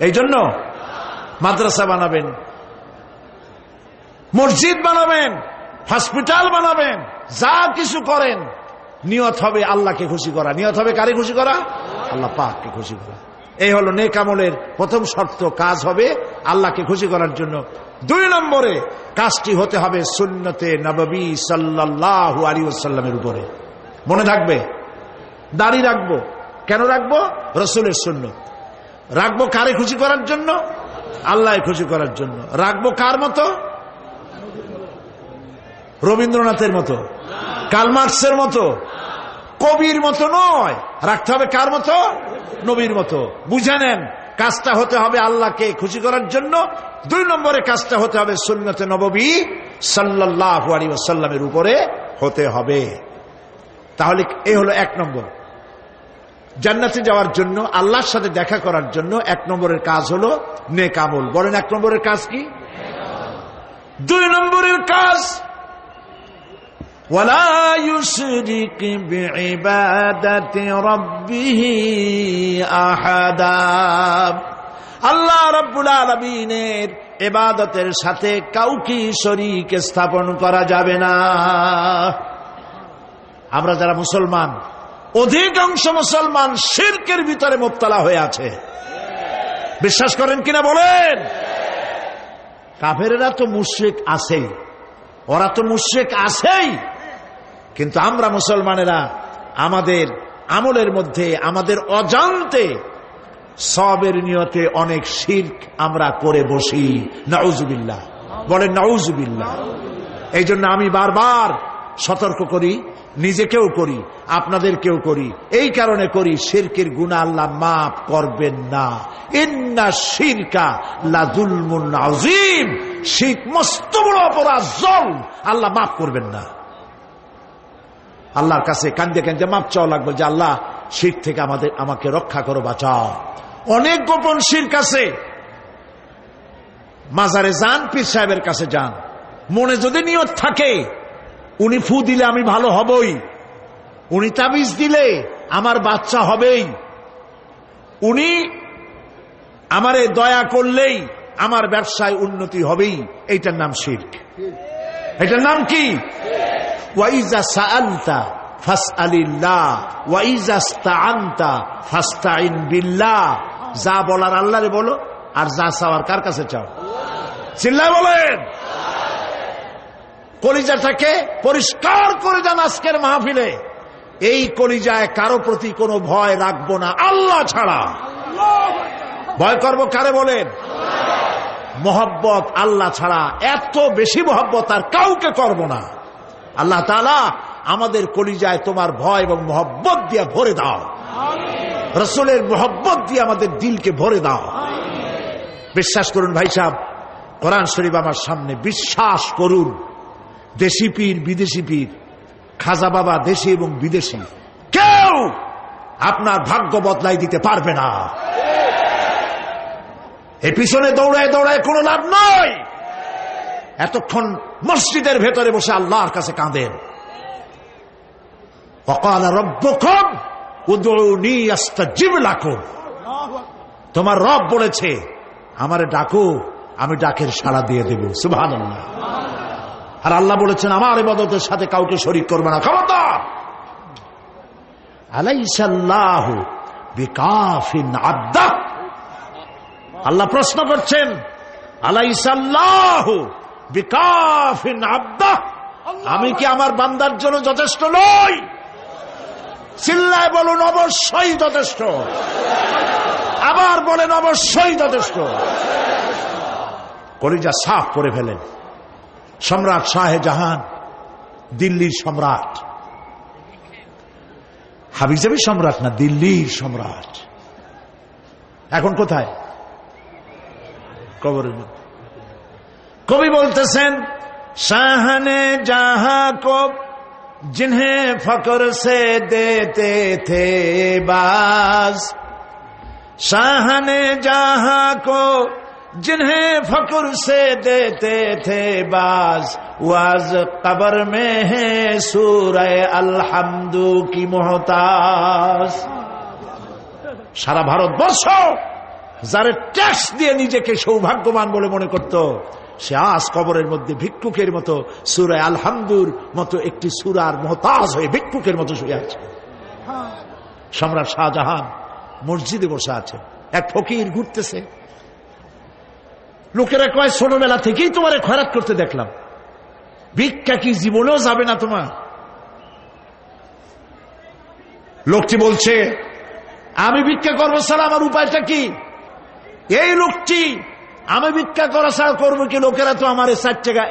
এই জন্য মাদ্রাসা বানাবেন, মসজিদ বানাবেন, হসপিটাল বানাবেন, যা কিছু করেন নিয়ত হবে আল্লাহকে খুশি করা। নিয়ত হবে কারে খুশি করা? আল্লাহ পাককে খুশি করা। এই হলো নেক আমলের প্রথম শর্ত। কাজ হবে আল্লাহকে খুশি করার জন্য। দুই নম্বরে কাজটি হতে হবে সুন্নতে নববী সাল্লাল্লাহু আলাইহি ওয়াসাল্লামের উপরে। মনে থাকবে, দাড়ি রাখবো। কেন রাখবো? রাসূলের সুন্নত। রাখবো কারে খুশি করার জন্য? আল্লাহকে খুশি করার জন্য। রাখবো কার মতো? রবীন্দ্রনাথের মতো, কার্ল মার্কসের মতো, কবির মতো নয়। রাখতে হবে কার মতো? নবীর মতো। বুঝে নেন, কাজটা হতে হবে আল্লাহকে খুশি করার জন্য। দুই নম্বরে কাজটা হতে হবে সুন্নতে নববী সাল্লাল্লাহু আলাইহি ওয়াসাল্লামের উপরে হতে হবে। তাহলে এই হলো এক নম্বর। জান্নাতে যাওয়ার জন্য, আল্লাহর সাথে দেখা করার জন্য এক নম্বরের কাজ হলো নেক আমল। বলেন এক নম্বরের কাজ কি? দুই নম্বরের কাজ ওয়ালা ইউশরিক বিইবাদাতি রাব্বিহি আহাদা। আল্লাহ রাব্বুল আলামিনের ইবাদতের সাথে কাউকে শরীক স্থাপন করা যাবে না। আমরা যারা মুসলমান, অধিকাংশ মুসলমান শিরকের ভিতরে মুবতালা হয়ে আছে। বিশ্বাস করেন কিনা বলেন? কাফেরেরা তো মুশরিক আছেই, ওরা তো মুশরিক আছেই, কিন্তু আমরা মুসলমানেরা আমাদের আমলের মধ্যে, আমাদের অজান্তে সবের নিয়তে অনেক শিরক আমরা করে বসি। নাউজুবিল্লাহ। বলেন নাউজুবিল্লাহ। এই জন্য আমি বারবার সতর্ক করি, নিজেকেও করি, আপনাদেরকেও করি। এই কারণে করি, শিরকের গুনাহ আল্লাহ মাফ করবেন না। ইন্না শিরকা লাযুলমুন আযীম। শিরক মস্ত বড় অপরাধ, জুলম, আল্লাহ মাফ করবেন না। আল্লাহর কাছে কান্দে কান্দে মাফ চাওয়া লাগবে যে আল্লাহ শিরক থেকে আমাকে রক্ষা করো, বাঁচাও। অনেক গোপন শিরক আছে। মাজারে যান, পীর সাহেবের কাছে যান, মনে যদি নিয়ত থাকে উনি ফু দিলে আমি ভালো হবই, উনি তাবিজ দিলে আমার বাচ্চা হবেই, উনি আমারে দয়া করলেই আমার ব্যবসায় উন্নতি হবেই, এইটার নাম শিরক। এটার নাম কি? ওয়াইজা সাআলতা ফাসআলিল্লাহ ওয়াইজা ইসতাআনতা ফাসতাইন বিল্লাহ। যা বলার আল্লাহরে বলো, আর যা চাওয়ার কার কাছে চাও? চিল্লায় বলেন। কলিজাটাকে পরিষ্কার করে যান আজকের মাহফিলে। এই কলিজায় কারো প্রতি কোনো ভয় রাখবো না আল্লাহ ছাড়া। ভয় করবো কারে বলেন? মহব্বত আল্লাহ ছাড়া, এত বেশি মহব্বত আর কাউকে করব না। আল্লাহ তাআলা আমাদের কলিজায় তোমার ভয় এবং মহব্বত দিয়ে ভরে দাও। রাসূলের মহব্বত দিয়ে আমাদের দিলকে ভরে দাও। বিশ্বাস করুন ভাই সাহেব, কোরআন শরীফ আমার সামনে, বিশ্বাস করুন, দেশি পীর বিদেশি পীর, খাজা বাবা দেশি এবং বিদেশি, কেউ আপনার ভাগ্য বদলাই দিতে পারবে না। এই পিছনে দৌড়ায় দৌড়ায় কোনো লাভ নয়। এতক্ষণ মসজিদের ভেতরে বসে আল্লাহর কাছে কাঁদেন। ওয়াকাল রব্বুকুম উদউনি আস্তাজিব লাকুম। তোমার রব বলেছে আমারে ডাকো, আমি ডাকের সাড়া দিয়ে দেব। সুবহানাল্লাহ। আর আল্লাহ বলেছেন আমার ইবাদতের সাথে কাউকে শরীক করবে না। খবরদার। আলাইসাল্লাহু বিকাফিন আবদা। আল্লাহ প্রশ্ন করছেন, আলাইসাল্লাহু বিকাফিন আবদা, আমি কি আমার বান্দার জন্য যথেষ্ট নই? চিল্লায় বলুন অবশ্যই যথেষ্ট। আবার বলেন অবশ্যই যথেষ্ট। কলিজা সাফ করে ফেলেন। সম্রাট শাহজাহান, দিল্লির সম্রাট, হাবিজাবি সম্রাট না, দিল্লির সম্রাট। এখন কোথায়? কবরের মধ্যে। কবি বলতেছেন, শাহনে জাহাं को जिन्हें फक्र से देते थे बाज, शाहने जहां को जिन्हें फक्र से देते थे बाज, वाज कब्र में है सूरह अलहम्दु की मोहताज। সারা ভারতবর্ষ যারা ট্যাক্স দিয়ে নিজেকে সৌভাগ্যবান বলে মনে করত, সে আজ কবরের মধ্যে ভিক্ষুকের মতো সূরা আলহামদুর মতো একটি সূরার মুহতাজ হয়ে ভিক্ষুকের মতো শুয়ে আছে। সম্রাট শাহজাহান মসজিদে বসে আছে, এক ফকির ঘুরতেছে। লোকেরা কয় ছোটবেলা থেকেই তোমারে খয়রাত করতে দেখলাম, ভিক্ষা কি জীবনেও যাবে না তোমার? লোকটি বলছে, আমি ভিক্ষা করবো ছাড়া আমার উপায়টা কি? এই লোকটি আমি ভিক্ষা করা ছাড়া করবো কি? লোকেরা তো আমার 60 টাকা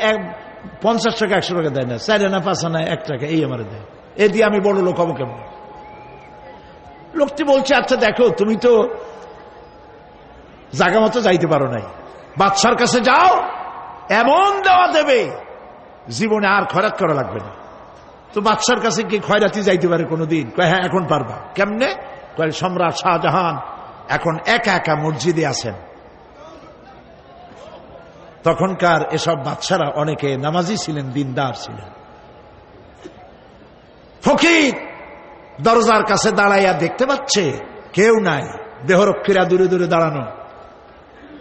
50 টাকা 100 টাকা দেয় না, 4 আনা 5 আনা 1 টাকা এই আমার দেয়, এ দিয়ে আমি বড় লোক হবো কেমন? লোকটি বলছে, আচ্ছা দেখো, তুমি তো জায়গা মতো যাইতে পারো নাই, বাদশার কাছে যাও, এমন দেওয়া দেবে জীবনে আর খয়রাত করা লাগবে না। তো বাদশার কাছে কি খয়রাতি যাইতে পারে কোনোদিন? কয় হ্যাঁ এখন পারবা। কেমনে? কয় সম্রাট শাহজাহান এখন একা একা মসজিদে আছেন। তখনকার এসব বাদশারা অনেকে নামাজি ছিলেন, দিনদার ছিলেন। ফকির দরজার কাছে দাঁড়াইয়া দেখতে পাচ্ছে কেউ নাই, দেহরক্ষীরা দূরে দূরে দাঁড়ানো।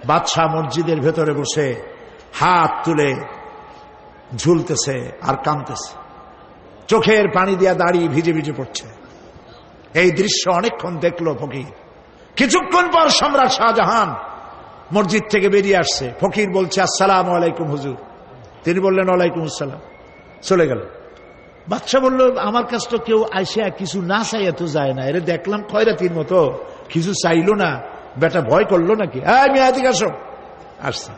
বাদশাহ মসজিদের ভেতরে বসে হাত তুলে ঝুলতেছে আর কাঁদতেছে, চোখের পানি দিয়া দাঁড়িয়ে ভিজে ভিজে পড়ছে। এই দৃশ্য অনেকক্ষণ দেখলো ফকির। কিছুক্ষণ পর সম্রাট শাহজাহান মসজিদ থেকে বেরিয়ে আসছে। ফকির বলছে, আসসালামু আলাইকুম হুজুর। তিনি বললেন, ওয়ালাইকুম আসসালাম, চলে গেল। বাদশা বলল, আমার কাছে তো কেউ আইসা কিছু না চাইয়া তো যায় না, এরে দেখলাম খয়রাতির মতো কিছু চাইলো না, বেটা ভয় করলো নাকি? আমি এদিকে আসো। আসছে।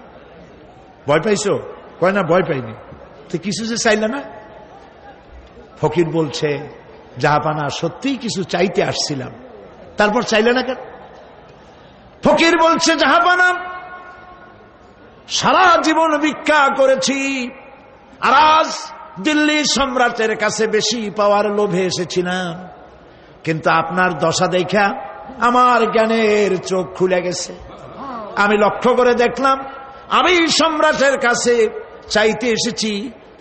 ভয় পাইছো? কয় না ভয় পাইনি। তো কিছু যে চাইলে না? ফকির বলছে, জাহাপানা সত্যিই কিছু চাইতে আসছিলাম, তারপর চাইলে না কেন? ফকির বলছে, জাহাপানা সারা জীবন ভিক্ষা করেছি, আর আজ দিল্লির সম্রাটের কাছে বেশি পাওয়ার লোভে এসেছিলাম, কিন্তু আপনার দশা দেখা আমার জ্ঞানের চোখ খুলে গেছে। আমি লক্ষ্য করে দেখলাম, আমি সম্রাটের কাছে চাইতে এসেছি,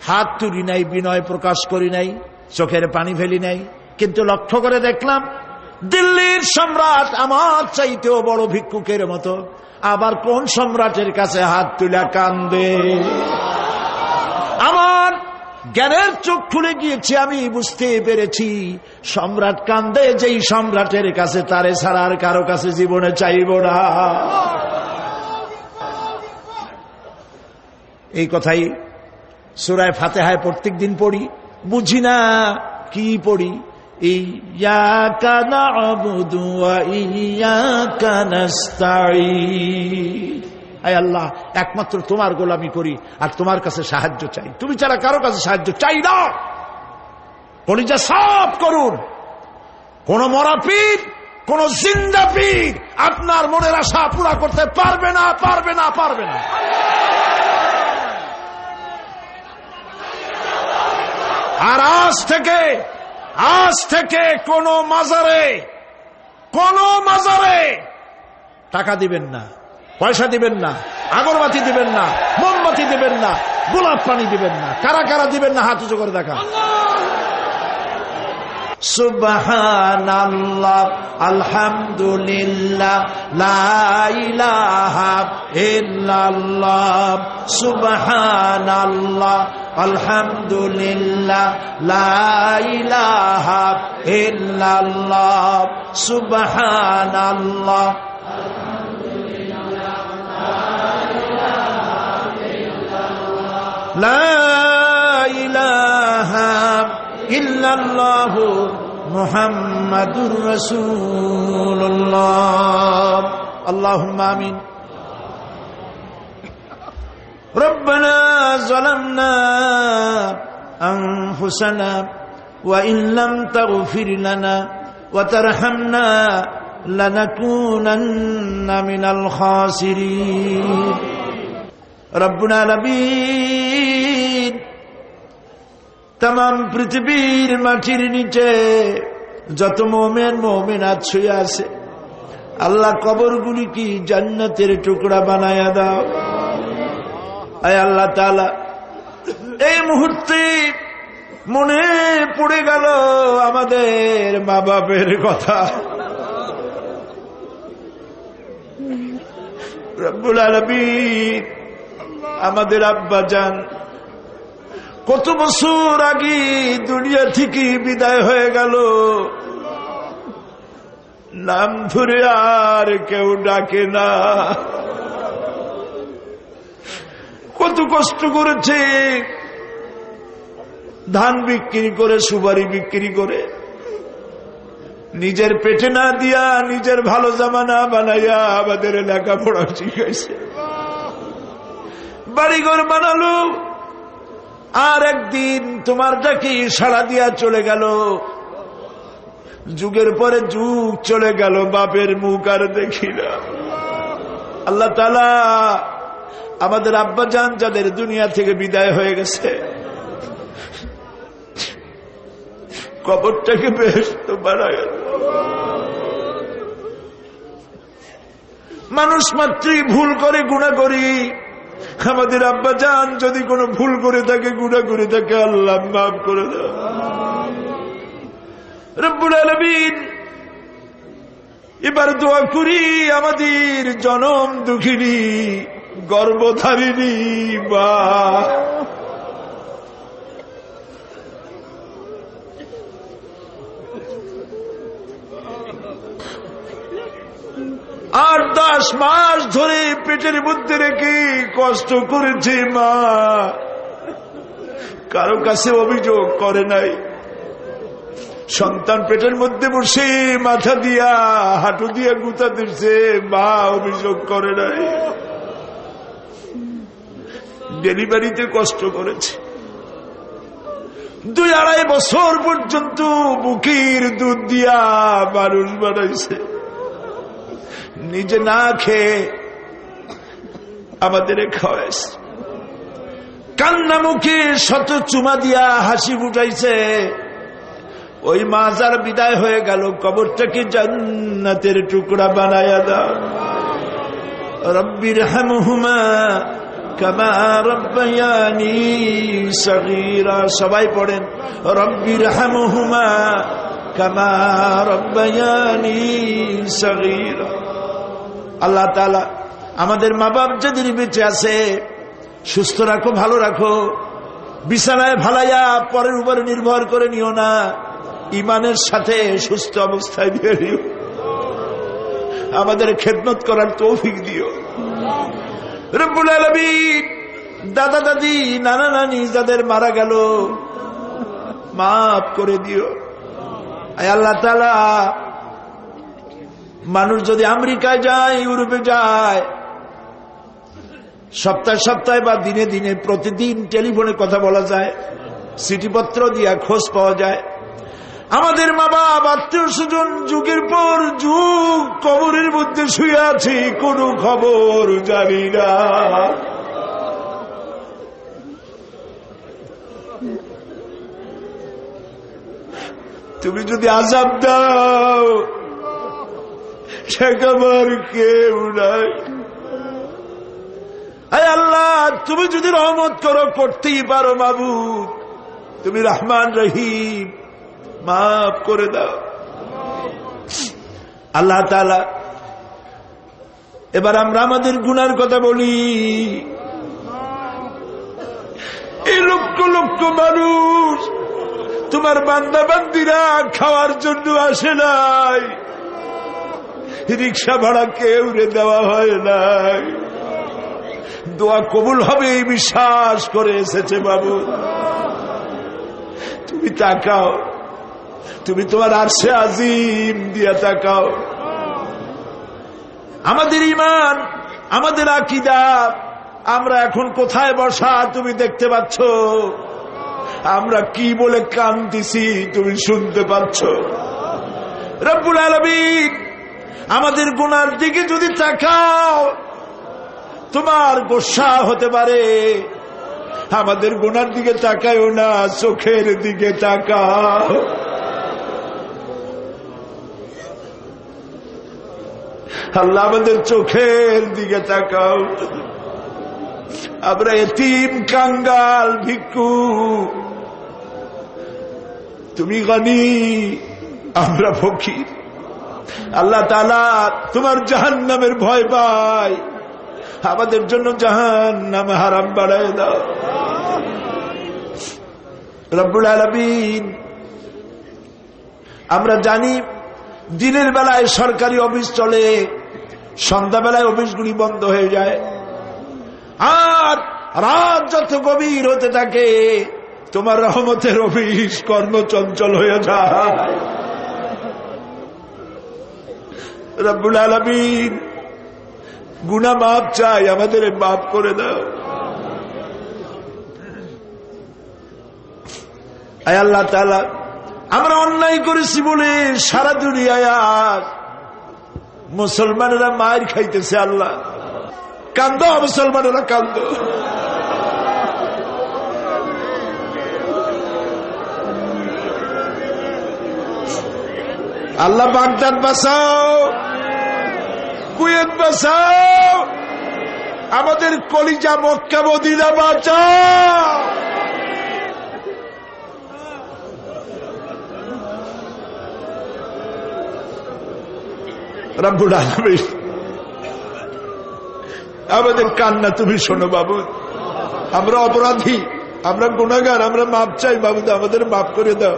হাত তুলি নাই, বিনয় প্রকাশ করি নাই, চোখের পানি ফেলি নাই, কিন্তু লক্ষ্য করে দেখলাম দিল্লির সম্রাট আমার চাইতেও বড় ভিক্ষুকের মতো। আবার কোন সম্রাটের কাছে হাত তুলে কান্দে? আমার জ্ঞানের চোখ খুলে গিয়েছে, আমি বুঝতে পেরেছি সম্রাট কান্দে যেই সম্রাটের কাছে, তারে ছাড়া আর কারো কাছে জীবনে চাইব না। এই কথাই সূরা ফাতিহায় প্রত্যেক দিন পড়ি, বুঝি না কি পড়ি। ইয়াকা না'বুদু ওয়া ইয়াকা নাস্তাঈন। আয় আল্লাহ, একমাত্র তোমার গোলামি করি আর তোমার কাছে সাহায্য চাই, তুমি ছাড়া কারো কাছে সাহায্য চাই না। কলিজা সাফ করুন। কোন মরা পীর, কোন জিন্দা পীর আপনার মনের আশা পুরা করতে পারবে না, পারবে না, পারবে না। আর আজ থেকে কোন মাজারে টাকা দিবেন না, পয়সা দিবেন না, আগরবাতি দিবেন না, মোমবাতি দিবেন না, গোলাপ পানি দিবেন না। কারা কারা দিবেন না হাত উঁচু করে দেখা। সুবহানাল্লাহ, আলহামদুলিল্লাহ, লা ইলাহা ইল্লাল্লাহ। সুবহানাল্লাহ, আলহামদুলিল্লাহ, লা ইলাহা ইল্লাল্লাহ। সুবহানাল্লাহ, লা ইলাহা ইল্লাল্লাহ, মুহাম্মাদুর রাসূলুল্লাহ। আল্লাহুম্মা আমিন। রব্বানা যালামনা আনফুসানা ওয়া ইন লাম তাগফির লানা ওয়া তারহামনা লানাকুনান্না মিনাল খাসিরিন। রব্বুল আলামিন, তাম পৃথিবীর মাটির নিচে যত মুমিন মুমিনাত শুয়ে আছে, আল্লাহ কবরগুলি কি জান্নাতের টুকরা বানায়া দাও। আয় আল্লাহ তাআলা, এই মুহূর্তে মনে পড়ে গেল আমাদের মা বাপের কথা। রব্বুল আলামিন, আমাদের আব্বা জান কত বছর আগে দুনিয়া থেকে বিদায় হয়ে গেল, নাম ধরে আর কেউ ডাকে না। কত কষ্ট করেছে, ধান বিক্রি করে, সুপারি বিক্রি করে, নিজের পেটে না দিয়া নিজের ভালো জামা না বানাইয়া আমাদের লেখাপড়া শিখাইছে, বাড়িঘর বানালো। আর একদিন তোমার ডাকে সাড়া দিয়া চলে গেল। যুগের পরে যুগ চলে গেল, বাপের মুখ আর দেখি না। আল্লাহ তাআলা, আমাদের আব্বা জান যাদের দুনিয়া থেকে বিদায় হয়ে গেছে, কবরটাকে বেহেশত বানায়। মানুষ মাত্রই ভুল করে, গুনাহ করি। আমাদের আব্বা জান যদি কোনো ভুল করে থাকে, গুনাহ করে থাকে, আল্লাহ মাফ করে দাও। রব্বুল আলামিন, এবার দোয়া করি আমাদের জনম দুঃখিনী গর্ভধারিণী মা, আর 10 মাস ধরে পেটের মধ্যে রেখে কষ্ট করেছে মা, কারো কাছে অভিযোগ করে নাই। সন্তান পেটের মধ্যে বসে মাথা দিয়া হাঁটু দিয়া গুতা দিচ্ছে, মা অভিযোগ করে নাই। ডেলিভারিতে কষ্ট করেছে, 2-2.5 বছর পর্যন্ত বুকের দুধ দিয়া মানুষ বানাইছে, নিজে না খেয়ে আমাদের খাওয়াইছে। কান্না মুখে শত চুমা দিয়া হাসি ফুটাইছে। ওই মা যার বিদায় হয়ে গেল, কবরটাকে জান্নাতের টুকরা বানায়া দাও। রব্বির হামহুমা কামা রব্বায়ানি সগীরা। সবাই পড়েন, রব্বির হামহুমা কামা রব্বায়ানি সগীরা। আল্লাহ তাআলা, আমাদের মা বাপ যাদের বেঁচে আছে, সুস্থ রাখো, ভালো রাখো। বিছানায় ভালাইয়া পরের উপরে নির্ভর করে নিও না, ইমানের সাথে সুস্থ অবস্থায় দিয়ে দিও। আমাদের খেদমত করার তৌফিক দিও। রব্বুল আলামিন, দাদা দাদি, নানা নানি যাদের মারা গেল, মাফ করে দিও। আয় আল্লাহ তাআলা, মানুষ যদি আমেরিকায় যায়, ইউরোপে যায়, সপ্তাহে সপ্তাহে বা দিনে দিনে প্রতিদিন টেলিফোনে কথা বলা যায়, চিঠিপত্র দিয়া খোঁজ পাওয়া যায়। আমাদের মা বাপ, আত্মীয় স্বজন যুগের পর যুগ কবরের মধ্যে শুয়ে আছি, কোনো খবর জানি না। তুমি যদি আযাব দাও ঠেকাবার কেউ নাই। আয় আল্লাহ, তুমি যদি রহমত করো, করতেই পারো মাবুদ, তুমি রহমান রহিম, মাফ করে দাও। আল্লাহ তাআলা, এবার আমরা আমাদের গুনার কথা বলি। এই লক্ষ লক্ষ মানুষ তোমার বান্দা বান্দিরা খাওয়ার জন্য আসে নাই, রিক্সা ভাড়া কেউ দেওয়া হয় নাই, দোয়া কবুল হবে এই বিশ্বাস করে এসেছে। বাবু তুমি তাকাও, তুমি তোমার আরশে আজিম দিয়া তাকাও। আমাদের ঈমান, আমাদের আকীদা, আমরা এখন কোথায় বসা তুমি দেখতে পাচ্ছ, আমরা কি বলে কাঁদতেছি তুমি শুনতে পাচ্ছ। রব্বুল আলামিন আমাদের গুনার দিকে যদি তাকাও তোমার গোসা হতে পারে। আমাদের গুনার দিকে তাকায়ও না, চোখের দিকে তাকাও। আল্লাহ আমাদের চোখের দিকে তাকাও। আমরা এতিম, কাঙ্গাল, ভিক্ষু, তুমি গনি, আমরা ফকির। আল্লাহ তাআলা তোমার জাহান্নামের ভয় পাই, আমাদের জন্য জাহান্নাম হারাম বানায় দাও। রব্বুল আলামিন, আমরা জানি দিনের বেলায় সরকারি অফিস চলে, সন্ধ্যাবেলায় অফিসগুলি বন্ধ হয়ে যায়, আর রাত যত গভীর হতে থাকে তোমার রহমতের অফিস কর্মচঞ্চল হয়ে যায়। রব্বুল আলামিন, গুনাহ মাফ চাই, আমাদের মাফ করে দাও। আয় আল্লাহ তাআলা, আমরা অন্যায় করেছি বলে সারা দুনিয়ায় আজ মুসলমানেরা মার খাইতেছে। আল্লাহ, কান্দো মুসলমানেরা, কান্দো। আল্লাহ বাগদাদ বাঁচাও, কুয়েত বাঁচাও, আমাদের কলিজা মক্কা মদিনা বাঁচাও। রব্বুল আলামিন, আমাদের কান্না তুমি শোনো বাবু। আমরা অপরাধী, আমরা গুনাহগার, আমরা মাপ চাই বাবু, আমাদের মাফ করে দাও।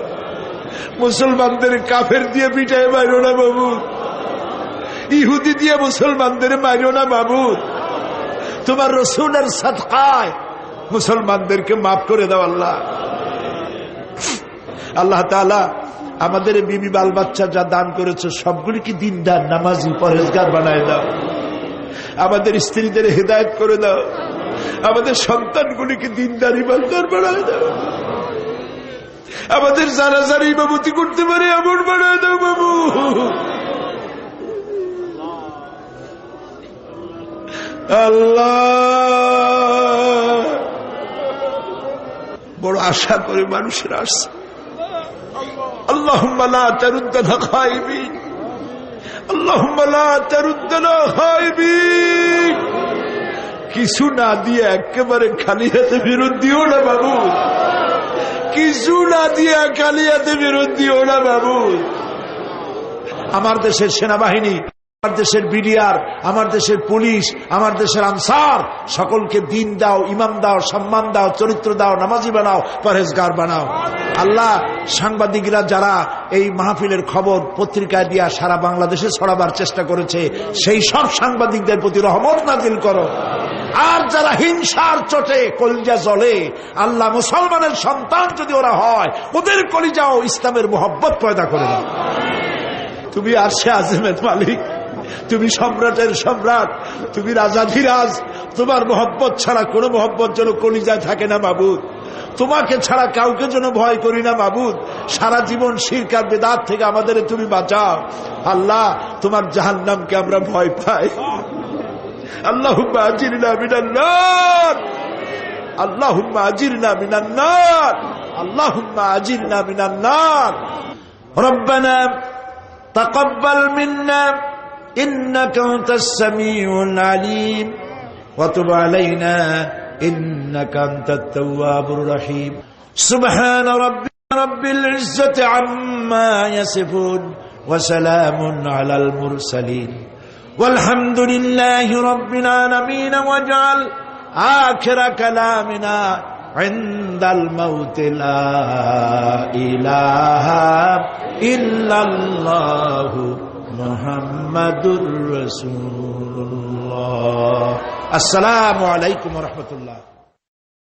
মুসলমানদের কাফের দিয়ে পিটায় মারো না বাবু, ইহুদি দিয়ে মুসলমানদের মারো না বাবু। তোমার রাসূলের সাদকায় মুসলমানদেরকে মাফ করে দাও আল্লাহ। আল্লাহ তাআলা আমাদের বিবি বাল বাচ্চা যা দান করেছে সবগুলিকে দিনদার, নামাজি, পরহেজগার বানায় দাও। আমাদের স্ত্রীদের হেদায়েত করে দাও, আমাদের সন্তানগুলিকে দিনদার, ইমানদার বানায় দাও। আমাদের যারা যারা ইমামতি করতে পারে এমন বানায় দাও বাবু। আল্লাহ, বড় আশা করে মানুষের আসছে। আল্লাহুম্মা লা তারুদ্দানা খাইবিন, আল্লাহুম্মা লা তারুদ্দানা খাইবিন। কিছু না দিয়ে একেবারে খালি হাতে ফেরত দিও না বাবু, কিছু না দিয়ে খালি হাতে ফেরত দিও না বাবু। আমার দেশের সেনাবাহিনী, আমার দেশের বিডিআর, আমার দেশের পুলিশ, আমার দেশের আনসার, সকলকে দিন দাও, ইমাম দাও, সম্মান দাও, চরিত্র দাও, নামাজি বানাও, পরহেজগার বানাও। আল্লাহ, সাংবাদিকরা যারা এই মাহফিলের খবর পত্রিকায় দিয়া সারা বাংলাদেশে ছড়াবার চেষ্টা করেছে, সেই সব সাংবাদিকদের প্রতি রহমত নাজিল করো। আর যারা হিংসার চোটে কলিজা জ্বলে, আল্লাহ, মুসলমানের সন্তান যদি ওরা হয়, ওদের কলিজাও ইসলামের মোহব্বত পয়দা করে দাও। তুমি আরশে আযমের মালিক, তুমি সম্রাটের সম্রাট, তুমি রাজাধিরাজ। তোমার মোহব্বত ছাড়া কোনো মোহব্বত যেন কলিজায় থাকে না মাবুদ। তোমাকে ছাড়া কাউকে যেন ভয় করি না মাবুদ। সারা জীবন শিরক আর বিদআত থেকে আমাদের তুমি বাঁচাও আল্লাহ। তোমার জাহান্নামকে আমরা ভয় পাই। আল্লাহুম্মা আজিরনা মিনান নার, আল্লাহুম্মা আজিরনা মিনান নার, আল্লাহুম্মা আজিরনা মিনান নার। ربنا تقبل منا إنك أنت السميع العليم وتب علينا إنك أنت التواب الرحيم سبحان رب العزة عما يصفون وسلام على المرسلين والحمد لله رب العالمين واجعل آخر كلامنا عند الموت لا إله إلا الله محمد رسول الله. السلام عليكم ورحمة الله.